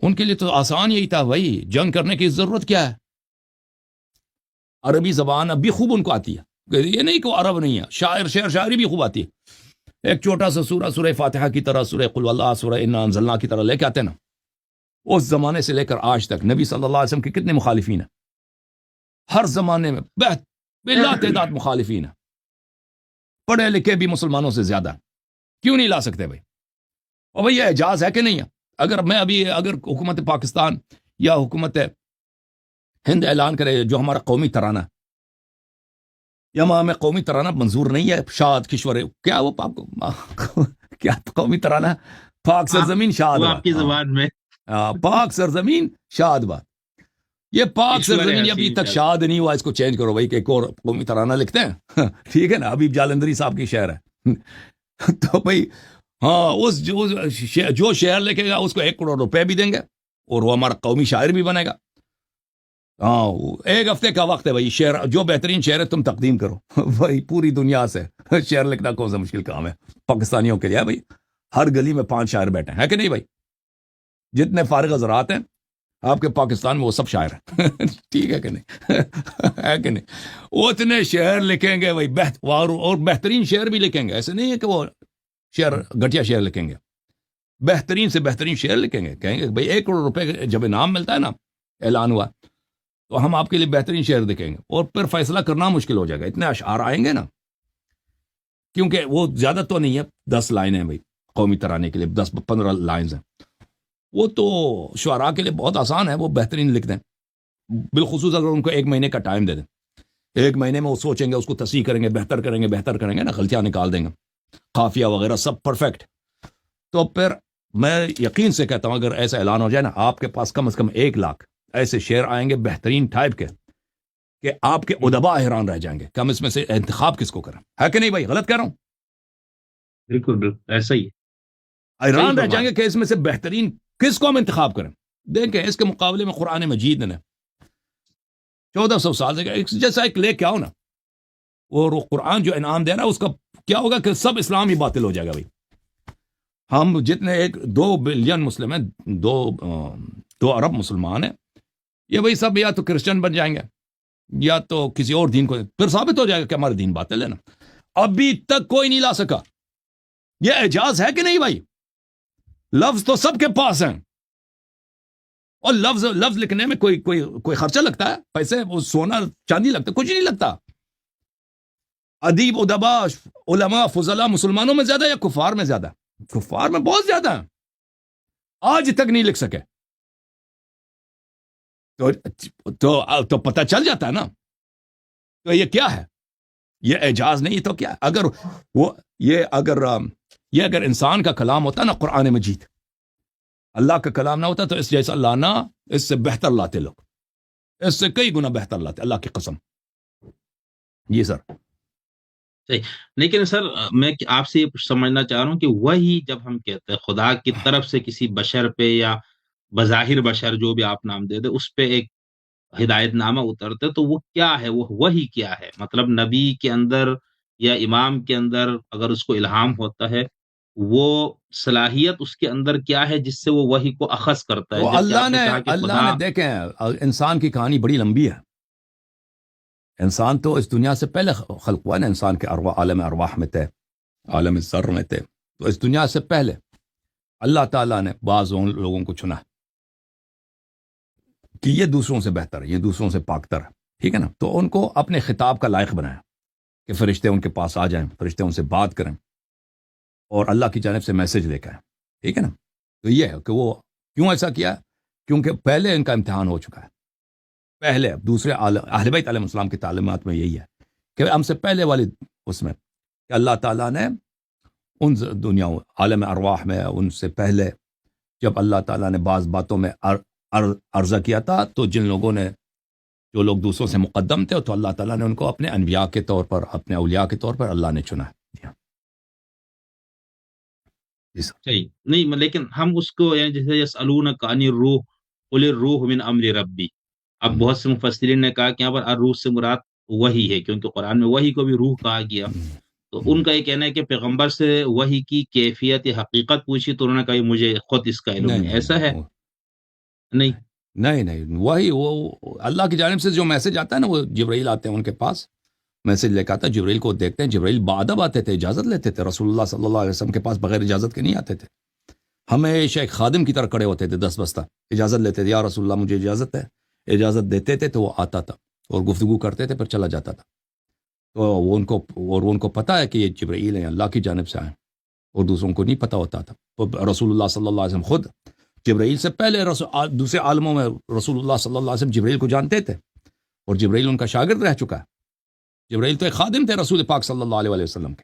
ان کے لیے تو آسان یہی تھا بھائی، جنگ کرنے کی ضرورت کیا ہے؟ عربی زبان اب بھی خوب ان کو آتی ہے، یہ نہیں کہ وہ عرب نہیں ہے، شاعری بھی خوب آتی ہے. ایک چھوٹا سا سورہ فاتحہ کی طرح، سورہ قل واللہ، سورہ انا انزلنا کی طرح لے کے آتے نا. اس زمانے سے لے کر آج تک نبی صلی اللہ علیہ وسلم کے کتنے مخالفین ہیں، ہر زمانے میں بلا تعداد مخالفین ہیں، پڑھے لکھے بھی مسلمانوں سے زیادہ. کیوں نہیں لا سکتے بھائی؟ اور بھائی یہ اعجاز ہے کہ نہیں ہے؟ اگر حکومت پاکستان یا حکومت ہند اعلان کرے جو ہمارا قومی ترانہ، یا ہمیں قومی ترانہ منظور نہیں ہے، شاد کشور کیا وہ کیا قومی ترانہ، پاک سرزمین شاد باد، آپ کی زبان میں پاک سرزمین شاد باد. یہ پاک سرزمین ابھی تک شاد نہیں ہوا، اس کو چینج کرو بھائی کہ ایک اور قومی ترانہ لکھتے ہیں. ٹھیک ہے نا، حبیب جالندری صاحب کی شعر ہے. تو بھائی ہاں، جو شعر لکھے گا اس کو 1 کروڑ روپے بھی دیں گے اور وہ ہمارا قومی شاعر بھی بنے گا. ہاں، 1 ہفتے کا وقت ہے بھائی، شعر جو بہترین شعر ہے تم تقدیم کرو. بھائی پوری دنیا سے شعر لکھنا کون سا مشکل کام ہے پاکستانیوں کے لیے؟ بھائی ہر گلی میں 5 شاعر بیٹھے ہیں کہ نہیں بھائی؟ جتنے فارغ حضرات ہیں آپ کے پاکستان میں وہ سب شاعر ہیں. ٹھیک ہے کہ نہیں؟ ہے کہ نہیں؟ وہ اتنے شعر لکھیں گے بھائی، اور بہترین شعر بھی لکھیں گے. ایسے نہیں ہے کہ وہ شعر گھٹیا شعر لکھیں گے، بہترین سے بہترین شعر لکھیں گے. کہیں گے بھائی 1 کروڑ روپے جب انعام ملتا ہے نا، اعلان ہوا، تو ہم آپ کے لیے بہترین شعر لکھیں گے. اور پھر فیصلہ کرنا مشکل ہو جائے گا، اتنے اشعار آئیں گے نا، کیونکہ وہ زیادہ تو نہیں ہے، 10 لائنیں بھائی قومی ترانے کے لیے، 10-15 لائنز ہیں. وہ تو شعراء کے لیے بہت آسان ہے، وہ بہترین لکھ دیں، بالخصوص اگر ان کو 1 مہینے کا ٹائم دے دیں. 1 مہینے میں وہ سوچیں گے، اس کو تصحیح کریں گے، بہتر کریں گے نا، غلطیاں نکال دیں گے، قافیہ وغیرہ سب پرفیکٹ. تو پھر میں یقین سے کہتا ہوں اگر ایسا اعلان ہو جائے نا، آپ کے پاس کم از کم 1 لاکھ ایسے شعر آئیں گے بہترین ٹائپ کے کہ آپ کے ادبا حیران رہ جائیں گے کہ ہم اس میں سے انتخاب کس کو کریں. ہے کہ نہیں بھائی؟ غلط کہہ رہا ہوں؟ بالکل ایسا ہی حیران رہ جائیں گے کہ اس میں سے بہترین کس کو ہم انتخاب کریں. دیکھیں اس کے مقابلے میں قرآن مجید نے 1400 سال سے جیسا ایک لے کے آؤ نا، اور وہ قرآن جو انعام دے رہا ہے اس کا کیا ہوگا کہ سب اسلام ہی باطل ہو جائے گا بھائی. ہم جتنے 2 بلین مسلم ہیں، 2 ارب مسلمان ہیں، یہ بھائی سب یا تو کرسچن بن جائیں گے یا تو کسی اور دین کو، پھر ثابت ہو جائے گا کہ ہمارا دین باطل ہے نا. ابھی تک کوئی نہیں لا سکا. یہ اعجاز ہے کہ نہیں بھائی؟ لفظ تو سب کے پاس ہیں، اور لفظ لکھنے میں کوئی خرچہ لگتا ہے؟ پیسے، وہ سونا چاندی لگتا ہے؟ کچھ نہیں لگتا. ادیب، ادبا، علماء، فضلاء مسلمانوں میں زیادہ یا کفار میں زیادہ؟ کفار میں بہت زیادہ ہیں، آج تک نہیں لکھ سکے. تو پتہ چل جاتا ہے نا. تو یہ کیا ہے؟ یہ اعجاز نہیں تو کیا؟ اگر انسان کا کلام ہوتا نا قرآن مجید، اللہ کا کلام نہ ہوتا تو اس جیسا لانا، اس سے بہتر لاتے لوگ، اس سے کئی گنا بہتر لاتے، اللہ کی قسم. جی سر. صحیح. لیکن سر میں آپ سے یہ سمجھنا چاہ رہا ہوں کہ وہی جب ہم کہتے ہیں خدا کی طرف سے کسی بشر پہ یا بظاہر بشر جو بھی آپ نام دے دے، اس پہ ایک ہدایت نامہ اترتے تو وہ کیا ہے، وہ وہی کیا ہے، مطلب نبی کے اندر یا امام کے اندر اگر اس کو الہام ہوتا ہے، وہ صلاحیت اس کے اندر کیا ہے جس سے وہ وہی کو اخذ کرتا ہے، تو جیسے آپ نے کہا کہ اللہ خدا. نے دیکھیں انسان کی کہانی بڑی لمبی ہے. انسان تو اس دنیا سے پہلے خلق ہوا نا، انسان کے ارواح عالم ارواح میں تھے، عالم ذر میں تھے. تو اس دنیا سے پہلے اللہ تعالیٰ نے بعض ان لوگوں کو چنا کہ یہ دوسروں سے بہتر ہے، یہ دوسروں سے پاکتر ہے، ٹھیک ہے نا. تو ان کو اپنے خطاب کا لائق بنایا کہ فرشتے ان کے پاس آ جائیں، فرشتے ان سے بات کریں اور اللہ کی جانب سے میسج لے کر آئیں، ٹھیک ہے نا. تو یہ ہے کہ وہ کیوں ایسا کیا، کیونکہ پہلے ان کا امتحان ہو چکا ہے. پہلے دوسرے اہل بیت علیہ السلام کی تعلیمات میں یہی ہے کہ ہم سے پہلے والی اس میں کہ اللہ تعالیٰ نے ان دنیاؤں عالم ارواح میں ان سے پہلے جب اللہ تعالیٰ نے بعض باتوں میں عرضہ کیا تھا، تو جن لوگوں نے، جو لوگ دوسروں سے مقدم تھے، تو اللہ تعالیٰ نے ان کو اپنے انبیاء کے طور پر، اپنے اولیاء کے طور پر اللہ نے چنا. جی سر. صحیح نہیں، لیکن ہم اس کو یعنی جیسے یسألونک عن الروح قل الروح من امر ربی، اب بہت سے مفسرین نے کہا کہ یہاں پر الروح سے مراد وہی ہے، کیونکہ قرآن میں وہی کو بھی روح کہا گیا. تو ان کا یہ کہنا ہے کہ پیغمبر سے وہی کی کیفیت حقیقت پوچھی تو انہوں نے کہا مجھے خود اس کا علم نہیں. ایسا ہے؟ نہیں نہیں وہی وہ اللہ کی جانب سے جو میسج آتا ہے نا، وہ جبرائیل آتے ہیں ان کے پاس، میسج لے کے آتا ہے. جبرائیل کو دیکھتے ہیں، جبرائیل بادب آتے تھے، اجازت لیتے تھے. رسول اللہ صلی اللہ علیہ وسلم کے پاس بغیر اجازت کے نہیں آتے تھے، ہمیشہ ایک خادم کی طرح کھڑے ہوتے تھے، 10 بستہ اجازت لیتے تھے، یا رسول اللہ مجھے اجازت ہے. اجازت دیتے تھے تو وہ آتا تھا اور گفتگو کرتے تھے، پھر چلا جاتا تھا. تو وہ ان کو پتا ہے کہ یہ جبرائیل ہیں، اللہ کی جانب سے آئے، اور دوسروں کو نہیں پتا ہوتا تھا. تو رسول اللہ صلی اللہ علیہ وسلم خود جبرائیل سے پہلے دوسرے عالموں میں رسول اللہ صلی اللہ علیہ وسلم جبرائیل کو جانتے تھے، اور جبرائیل ان کا شاگرد رہ چکا ہے. جبرائیل تو ایک خادم تھے رسول پاک صلی اللہ علیہ وسلم کے.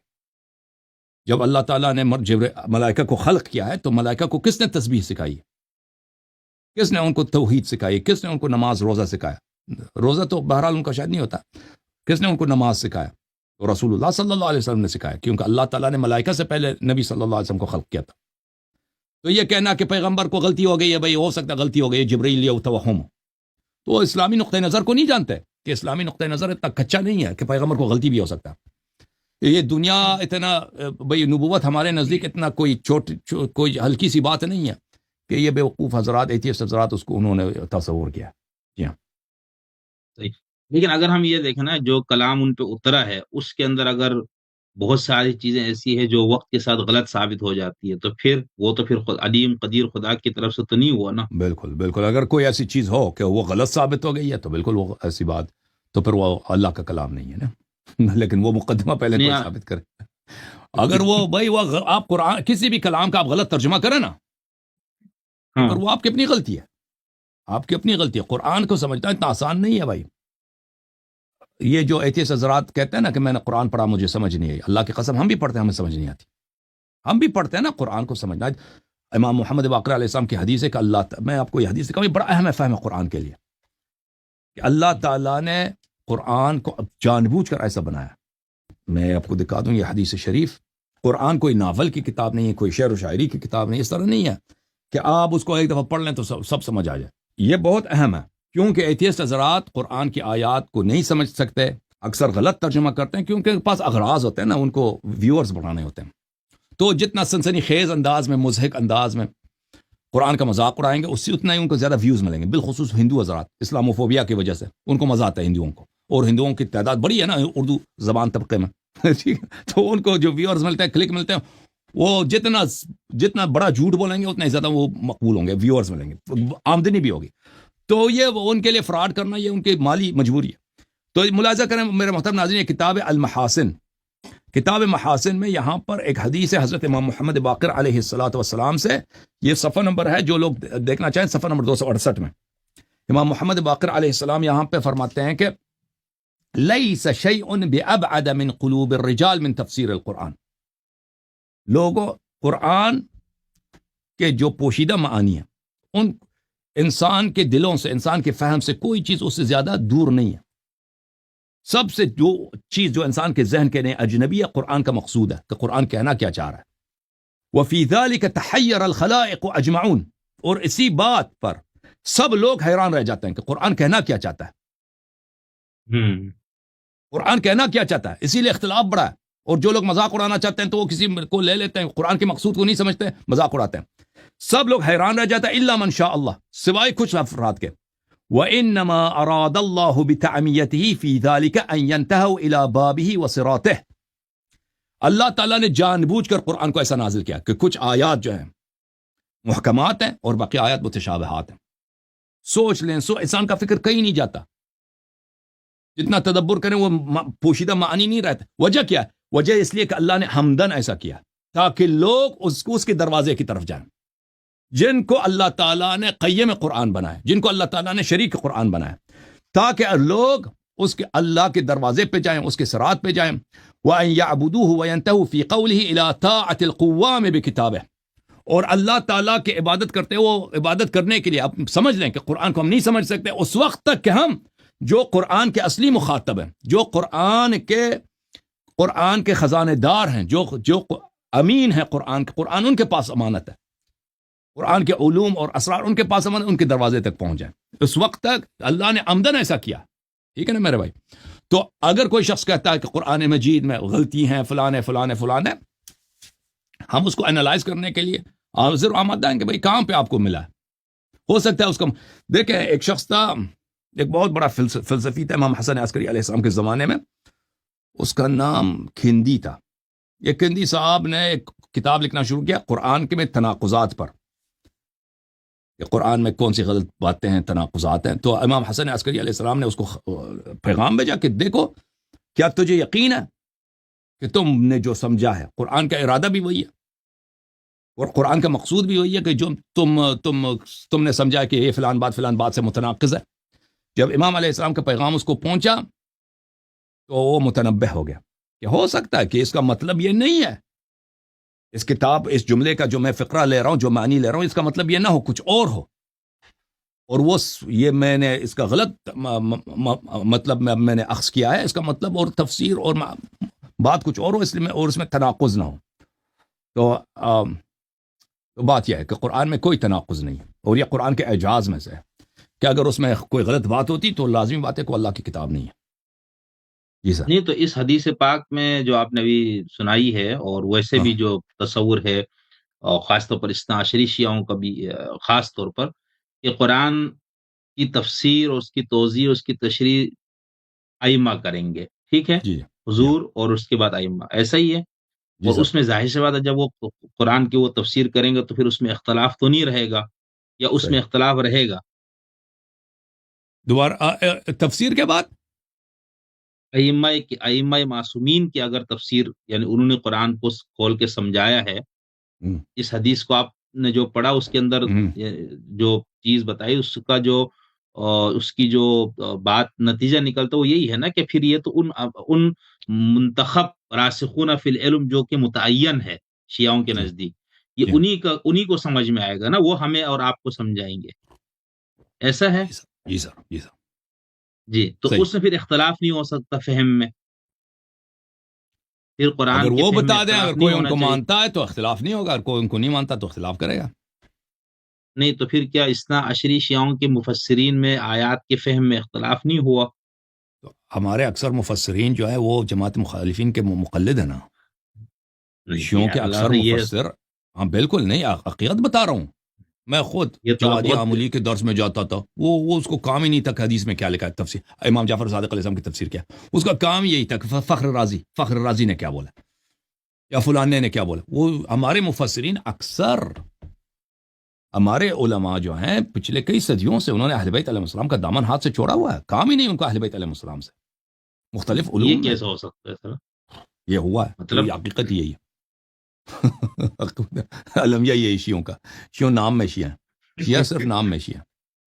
جب اللہ تعالیٰ نے ملائکہ کو خلق کیا ہے، تو ملائکہ کو کس نے تسبیح سکھائی، کس نے ان کو توحید سکھائی، کس نے ان کو نماز روزہ سکھایا؟ روزہ تو بہرحال ان کا شاید نہیں ہوتا، کس نے ان کو نماز سکھایا؟ تو رسول اللہ صلی اللہ علیہ وسلم نے سکھایا، کیونکہ اللہ تعالیٰ نے ملائکہ سے پہلے نبی صلی اللہ علیہ وسلم کو خلق کیا تھا. تو یہ کہنا کہ پیغمبر کو غلطی ہو گئی ہے، بھائی ہو سکتا ہے غلطی ہو گئی ہے، جبرائیل یا توہم، تو اسلامی نقطۂ نظر کو نہیں جانتے کہ اسلامی نقطۂ نظر اتنا کچا نہیں ہے کہ پیغمبر کو غلطی بھی ہو سکتا. یہ دنیا اتنا بھائی نبوت ہمارے نزدیک اتنا کوئی ہلکی سی بات نہیں ہے کہ یہ بے وقوف حضرات، ایتھیسٹ حضرات اس کو انہوں نے تصور کیا. جی ہاں صحیح. لیکن اگر ہم یہ دیکھیں نا، جو کلام ان پہ اترا ہے اس کے اندر اگر بہت ساری چیزیں ایسی ہیں جو وقت کے ساتھ غلط ثابت ہو جاتی ہے، تو پھر وہ تو پھر علیم قدیر خدا کی طرف سے تو نہیں ہوا نا. بالکل بالکل. اگر کوئی ایسی چیز ہو کہ وہ غلط ثابت ہو گئی ہے، تو بالکل وہ ایسی بات تو پھر وہ اللہ کا کلام نہیں ہے نا. لیکن وہ مقدمہ پہلے کوئی ثابت کرے. اگر وہ بھائی وہ آپ قرآن کسی بھی کلام کا آپ غلط ترجمہ کریں نا، اگر وہ آپ کی اپنی غلطی ہے، آپ کی اپنی غلطی ہے. قرآن کو سمجھنا اتنا آسان نہیں ہے بھائی. یہ جو ایتھیسٹ حضرات کہتے ہیں نا کہ میں نے قرآن پڑھا مجھے سمجھ نہیں آئی، اللہ کی قسم ہم بھی پڑھتے ہیں ہمیں سمجھ نہیں آتی. ہم بھی پڑھتے ہیں نا قرآن کو سمجھنا. امام محمد باقر علیہ السلام کی حدیث ہے کہ میں آپ کو یہ حدیث دکھاؤں، بڑا اہم ہے فہم ہے قرآن کے لیے، کہ اللہ تعالیٰ نے قرآن کو جان بوجھ کر ایسا بنایا. میں آپ کو دکھا دوں یہ حدیث شریف. قرآن کوئی ناول کی کتاب نہیں ہے، کوئی شعر و شاعری کی کتاب نہیں، اس طرح نہیں ہے کہ آپ اس کو ایک دفعہ پڑھ لیں تو سب سمجھ آ جائے. یہ بہت اہم ہے، کیونکہ ایتھیسٹ حضرات قرآن کی آیات کو نہیں سمجھ سکتے، اکثر غلط ترجمہ کرتے ہیں، کیونکہ ان کے پاس اغراض ہوتے ہیں نا، ان کو ویورز بڑھانے ہوتے ہیں. تو جتنا سنسنی خیز انداز میں، مضحک انداز میں قرآن کا مذاق اڑائیں گے، اس سے اتنا ہی ان کو زیادہ ویوز ملیں گے. بالخصوص ہندو حضرات، اسلاموفوبیا کی وجہ سے ان کو مزہ آتا ہے ہندوؤں کو، اور ہندوؤں کی تعداد بڑی ہے نا اردو زبان طبقے میں. ٹھیک ہے، تو ان کو جو ویورز ملتے ہیں، کلک ملتے ہیں، وہ جتنا بڑا جھوٹ بولیں گے اتنا ہی زیادہ وہ مقبول ہوں گے، ویورز ملیں گے، آمدنی بھی ہوگی. تو یہ ان کے لیے فراڈ کرنا یہ ان کی مالی مجبوری ہے. تو ملاحظہ کریں میرے محترم ناظرین، یہ کتاب المحاسن، کتاب محاسن میں یہاں پر ایک حدیث ہے حضرت امام محمد باقر علیہ السلام سے. یہ صفحہ نمبر ہے، جو لوگ دیکھنا چاہیں صفحہ نمبر 268 میں. امام محمد باقر علیہ السلام یہاں پہ فرماتے ہیں کہ لیس شیء بأبعد من قلوب الرجال من تفسیر القرآن. لوگوں، قرآن کے جو پوشیدہ معانی ہیں، ان انسان کے دلوں سے، انسان کے فہم سے کوئی چیز اس سے زیادہ دور نہیں ہے. سب سے جو چیز جو انسان کے ذہن کے لیے اجنبی ہے، قرآن کا مقصود ہے کہ قرآن کہنا کیا چاہ رہا ہے. وَفِي ذَلِكَ تَحَيَّرَ الْخَلَائِقُ أَجْمَعُونَ. اور اسی بات پر سب لوگ حیران رہ جاتے ہیں کہ قرآن کہنا کیا چاہتا ہے، قرآن کہنا کیا چاہتا ہے. اسی لیے اختلاف بڑا ہے. اور جو لوگ مذاق اڑانا چاہتے ہیں تو وہ کسی کو لے لیتے ہیں، قرآن کے مقصود کو نہیں سمجھتے، مذاق اڑاتے ہیں. سب لوگ حیران رہ جاتا ہے الا من شاء اللہ، سوائے کچھ افراد کے. وَإِنَّمَا أَرَادَ اللَّهُ بِتَعْمِيَتِهِ فِي ذَلِكَ أَن يَنْتَهُوا إِلَى بَابِهِ وَصِرَاطِهِ. اللہ تعالیٰ نے جان بوجھ کر قرآن کو ایسا نازل کیا کہ کچھ آیات جو ہیں محکمات ہیں اور باقی آیات متشابہات ہیں. سوچ لیں، انسان کا فکر کہیں نہیں جاتا، جتنا تدبر کریں وہ پوشیدہ معانی نہیں رہتا. وجہ کیا ہے؟ وجہ اس لیے کہ اللہ نے حمدن ایسا کیا تاکہ لوگ اس کے دروازے کی طرف جائیں، جن کو اللہ تعالیٰ نے قیم قرآن بنائے، جن کو اللہ تعالیٰ نے شریک قرآن بنائے، تاکہ لوگ اس کے اللہ کے دروازے پہ جائیں، اس کے صراط پہ جائیں. وَأَن يَعْبُدُوهُ وَيَنْتَهُوا فِي قَوْلِهِ إِلَى طَاعَةِ الْقُوَّامِ بِكِتَابِهِ. اور اللہ تعالیٰ کے عبادت کرتے وہ عبادت کرنے کے لیے اب سمجھ لیں کہ قرآن کو ہم نہیں سمجھ سکتے اس وقت تک کہ ہم جو قرآن کے اصلی مخاطب ہیں، جو قرآن کے خزانے دار ہیں، جو امین ہیں قرآن ان کے پاس امانت ہے، قرآن کے علوم اور اسرار ان کے پاس امانت، ان کے دروازے تک پہنچ جائیں. اس وقت تک اللہ نے عمدن ایسا کیا. ٹھیک ہے نا میرے بھائی؟ تو اگر کوئی شخص کہتا ہے کہ قرآن مجید میں غلطی ہیں، فلاں ہم اس کو انالائز کرنے کے لیے حاضر آمادہ ہیں کہ بھائی کہاں پہ آپ کو ملا ہے. ہو سکتا ہے اس کا دیکھیں، ایک شخص تھا، ایک بہت بڑا فلسفی تھا امام حسن عسکری علیہ السلام کے زمانے میں، اس کا نام کھندی تھا. یہ کھندی صاحب نے ایک کتاب لکھنا شروع کیا قرآن کے میں تناقضات پر، کہ قرآن میں کون سی غلط باتیں ہیں، تناقضات ہیں. تو امام حسن عسکری علیہ السلام نے اس کو پیغام بھیجا کہ دیکھو، کیا تجھے یقین ہے کہ تم نے جو سمجھا ہے قرآن کا ارادہ بھی وہی ہے اور قرآن کا مقصود بھی وہی ہے، کہ جو تم نے سمجھا کہ یہ فلان بات سے متناقض ہے. جب امام علیہ السلام کا پیغام اس کو پہنچا تو وہ متنبہ ہو گیا کہ ہو سکتا ہے کہ اس کا مطلب یہ نہیں ہے، اس جملے کا جو میں فقرہ لے رہا ہوں، جو معنی لے رہا ہوں، اس کا مطلب یہ نہ ہو، کچھ اور ہو، اور یہ میں نے اس کا غلط مطلب میں نے اخذ کیا ہے، اس کا مطلب اور تفسیر اور بات کچھ اور ہو، اس میں تناقض نہ ہو. تو بات یہ ہے کہ قرآن میں کوئی تناقض نہیں ہے، اور یہ قرآن کے اعجاز میں سے ہے کہ اگر اس میں کوئی غلط بات ہوتی تو لازمی بات ہے کہ اللہ کی کتاب نہیں ہے. جی سر. نہیں تو اس حدیث پاک میں جو آپ نے ابھی سنائی ہے، اور ویسے بھی جو تصور ہے، اور خاص طور پر اثنا عشری شیعوں کا بھی خاص طور پر، کہ قرآن کی تفسیر اور اس کی توضیح، اس کی تشریح ائمہ کریں گے. ٹھیک ہے، جی حضور اور اس کے بعد ائمہ، ایسا ہی ہے. جی اور سر. اس میں ظاہر سی بات ہے جب وہ قرآن کی وہ تفسیر کریں گے تو پھر اس میں اختلاف تو نہیں رہے گا، یا اس میں صحیح. اختلاف رہے گا. دوبارہ تفسیر کے بعد ائمہ معصومین کی اگر تفسیر، یعنی انہوں نے قرآن کو کھول کے سمجھایا ہے، اس حدیث کو آپ نے جو پڑھا اس کے اندر جو چیز بتائی، اس کی جو بات نتیجہ نکلتا وہ یہی ہے نا کہ پھر یہ تو ان منتخب راسخون فی العلم جو کہ متعین ہے شیعوں کے نزدیک، یہ انہی کو سمجھ میں آئے گا نا، وہ ہمیں اور آپ کو سمجھائیں گے. ایسا ہے. جی سر. جی سر. جی، تو اس میں پھر اختلاف نہیں ہو سکتا فہم میں. پھر قرآن اگر کے وہ فہم میں بتا دیں، اختلاف اگر نہیں کوئی ان ہونا کو چاہیے. مانتا ہے تو اختلاف نہیں ہوگا، اگر کوئی ان کو نہیں مانتا تو اختلاف کرے گا. نہیں تو پھر کیا اثنا عشری شیعوں کے مفسرین میں آیات کے فہم میں اختلاف نہیں ہوا؟ تو ہمارے اکثر مفسرین جو ہے وہ جماعت مخالفین کے مقلد ہیں نا. شیعوں کے اکثر مفسر، ہاں بالکل نہیں، حقیقت بتا رہا ہوں. میں خود جوادی عاملی کے درس میں جاتا تھا، وہ اس کو کام ہی نہیں تھا کہ حدیث میں کیا لکھا ہے، تفسیر امام جعفر صادق علیہ السلام کی تفسیر کیا، اس کا کام یہی تھا کہ فخر رازی نے کیا بولا یا فلانے نے کیا بولا. وہ ہمارے مفسرین اکثر، ہمارے علماء جو ہیں پچھلے کئی صدیوں سے انہوں نے اہل بیت علیہ السلام کا دامن ہاتھ سے چھوڑا ہوا ہے، کام ہی نہیں ان کا اہل بیت علیہ السلام سے مختلف علوم. یہ کیسے ہو سکتا ہے سر؟ یہ ہوا ہے، مطلب حقیقت یہی ہے. المیہ یہی شیعوں کا، شیعوں نام میں شیعہ ہیں، شیعہ صرف نام میں شیعہ.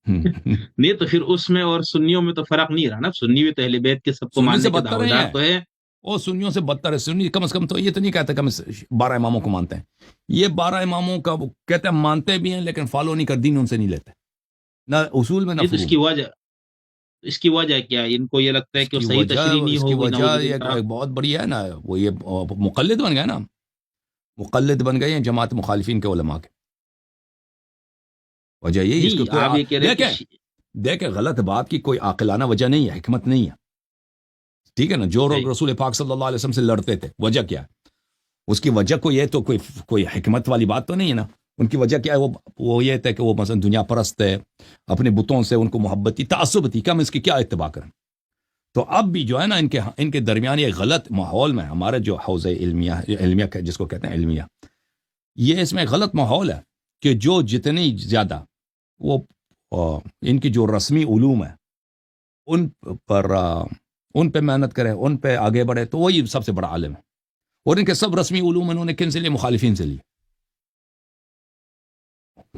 نہیں تو پھر اس میں اور سنیوں میں تو فرق نہیں رہا نا. سنی بھی تو اہل بیت کے سب کو ماننے کے دعویدار تو ہے. وہ سنیوں سے بدتر ہے. سنی کم از کم تو یہ تو نہیں کہتے کہ ہم 12 اماموں کو مانتے ہیں. یہ 12 اماموں کا کہتے ہیں مانتے بھی ہیں لیکن فالو نہیں کر، دین ان سے نہیں لیتے، نہ اصول میں نہ فروع. اس کی وجہ کیا ہے؟ ان کو یہ لگتا ہے کہ صحیح تشریح نہیں ہوگی. وجہ بہت بڑی ہے نا، وہ یہ مقلد بن گئے نا، مقلد بن گئے ہیں جماعت مخالفین کے علماء کے. وجہ یہی اس نہیں آپ یہ کہہ رہے ہیں دیکھیں غلط بات کی کوئی عاقلانہ وجہ نہیں ہے، حکمت نہیں ہے، ٹھیک ہے نا؟ جو لوگ رسول پاک صلی اللہ علیہ وسلم سے لڑتے تھے وجہ کیا ہے؟ اس کی وجہ کوئی ہے تو کوئی حکمت والی بات تو نہیں ہے نا. ان کی وجہ کیا ہے؟ وہ یہ تھا کہ وہ مثلا دنیا پرست ہے، اپنے بتوں سے ان کو محبت تھی، تعصب تھی، کم اس کی کیا اتباع کریں. تو اب بھی جو ہے نا ان کے درمیان یہ غلط ماحول میں ہمارے جو حوزہ علمیہ جس کو کہتے ہیں علمیہ، یہ اس میں غلط ماحول ہے کہ جو جتنی زیادہ وہ ان کی جو رسمی علوم ہے ان پہ محنت کرے، ان پہ آگے بڑھے، تو وہی سب سے بڑا عالم ہے. اور ان کے سب رسمی علوم انہوں نے کن سے لیے؟ مخالفین سے لیے.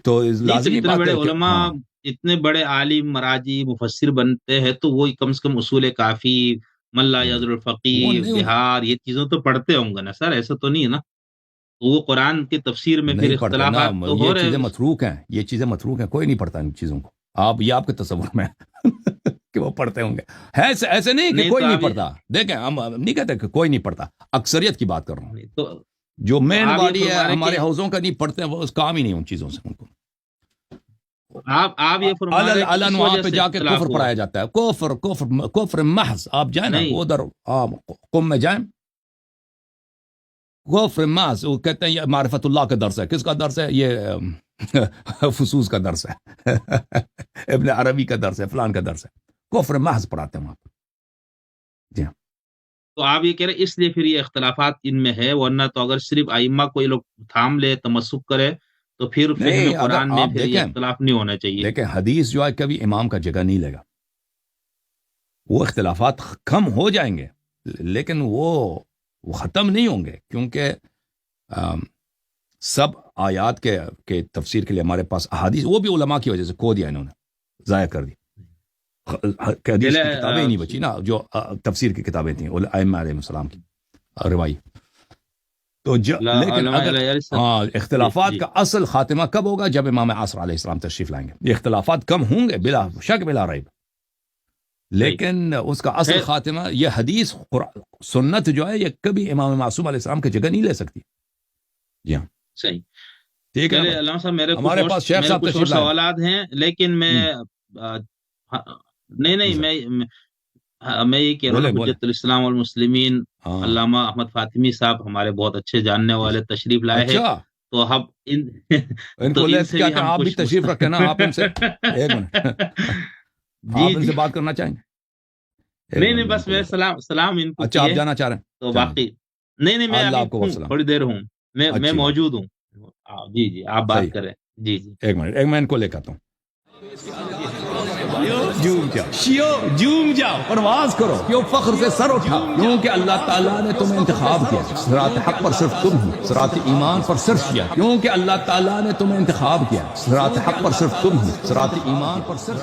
تو لازمی اتنے بات بڑے ہے کہ علماء، اتنے بڑے عالم مراجی مفسر بنتے ہیں تو وہ کم سے کم اصول کافی، من لا یذر الفقیر، بہار، یہ چیزوں تو پڑھتے ہوں گے نا سر، ایسا تو نہیں ہے نا؟ وہ قرآن کی تفسیر میں پھر نہیں پڑھتے نا، اختلافات تو ہو یہ رہے چیزیں ہیں. متروک ہیں، یہ چیزیں متروک ہیں، کوئی نہیں پڑھتا ان چیزوں کو. یہ آپ کے تصور میں کہ وہ پڑھتے ہوں گے. ایسے نہیں کہ کوئی تو نہیں آپ پڑھتا. دیکھیں ہم نہیں کہتے کہ کوئی نہیں پڑھتا، اکثریت کی بات کر رہا ہوں. تو جو مین آپ یہ باڈی ہے فرما رہے ہمارے کہ حوضوں کا نہیں پڑھتے ہیں، وہ اس کام ہی نہیں ان چیزوں سے. ان کو آپ یہ فرما رہے ہیں کہ اس وہاں وجہ پہ سے جا کے اختلاف کفر ہوا. پڑھایا جاتا ہے، کفر محض. آپ جائیں نا نہیں. ادھر قم میں جائیں، کفر محض. وہ کہتے ہیں یہ معرفت اللہ کا درس ہے. کس کا درس ہے؟ یہ فصوص کا درس ہے، ابن عربی کا درس ہے، فلان کا درس ہے. کفر محض پڑھاتے ہیں وہاں پہ. جی ہاں. تو آپ یہ کہہ رہے ہیں اس لیے پھر یہ اختلافات ان میں ہے، ورنہ تو اگر صرف ائمہ کو یہ لوگ تھام لے، تمسک کرے، تو پھر فہم نہیں، اگر قرآن میں آپ پھر یہ اختلاف نہیں ہونا چاہیے. دیکھیں حدیث جو ہے کبھی امام کا جگہ نہیں لے گا. وہ اختلافات کم ہو جائیں گے لیکن وہ ختم نہیں ہوں گے، کیونکہ سب آیات کے تفسیر کے لیے ہمارے پاس احادیث، وہ بھی علماء کی وجہ سے کھو دیا انہوں نے، ضائع کر دی. حدیث کی کتابیں ہی نہیں بچی نا، جو تفسیر کی کتابیں تھیں ائمہ علیہ السلام کی روای. تو لیکن اگر اختلافات کا اصل خاتمہ کب ہوگا؟ جب امام عصر علیہ السلام تشریف لائیں گے. یہ اختلافات کم ہوں گے بلا شک بلا ریب، لیکن اس کا اصل خاتمہ یہ حدیث سنت جو ہے یہ کبھی امام معصوم علیہ السلام کی جگہ نہیں لے سکتی. جی ہاں صحیح. ٹھیک ہے علامہ صاحب، ہمارے پاس شیخ صاحب کچھ اور سوالات ہیں، لیکن میں میں یہ کہہ رہا ہوں، حجت الاسلام والمسلمین علامہ احمد فاطمی صاحب ہمارے بہت اچھے جاننے والے تشریف لائے ہیں. تو اب ان کو لے کے آپ بھی تشریف رکھیں نا. آپ ان سے ایک منٹ، آپ ان سے بات کرنا چاہیں گے؟ نہیں بس میں سلام ان کو. اچھا آپ جانا چاہ رہے ہیں تو باقی نہیں میں ابھی تھوڑی دیر ہوں، میں موجود ہوں. جی آپ بات کریں. جی ایک منٹ میں ان کو لے کر آتا ہوں. جھوم جاؤ، پرواز کرو، کیوں فخر سے سر اٹھاؤ، کیونکہ اللہ تعالیٰ نے تمہیں انتخاب کیا. صراط حق پر صرف تم ہی، صراط ایمان پر صرف کیا، کیونکہ اللہ تعالیٰ نے تمہیں انتخاب کیا. صراط حق پر صرف تم ہی، صراط ایمان پر صرف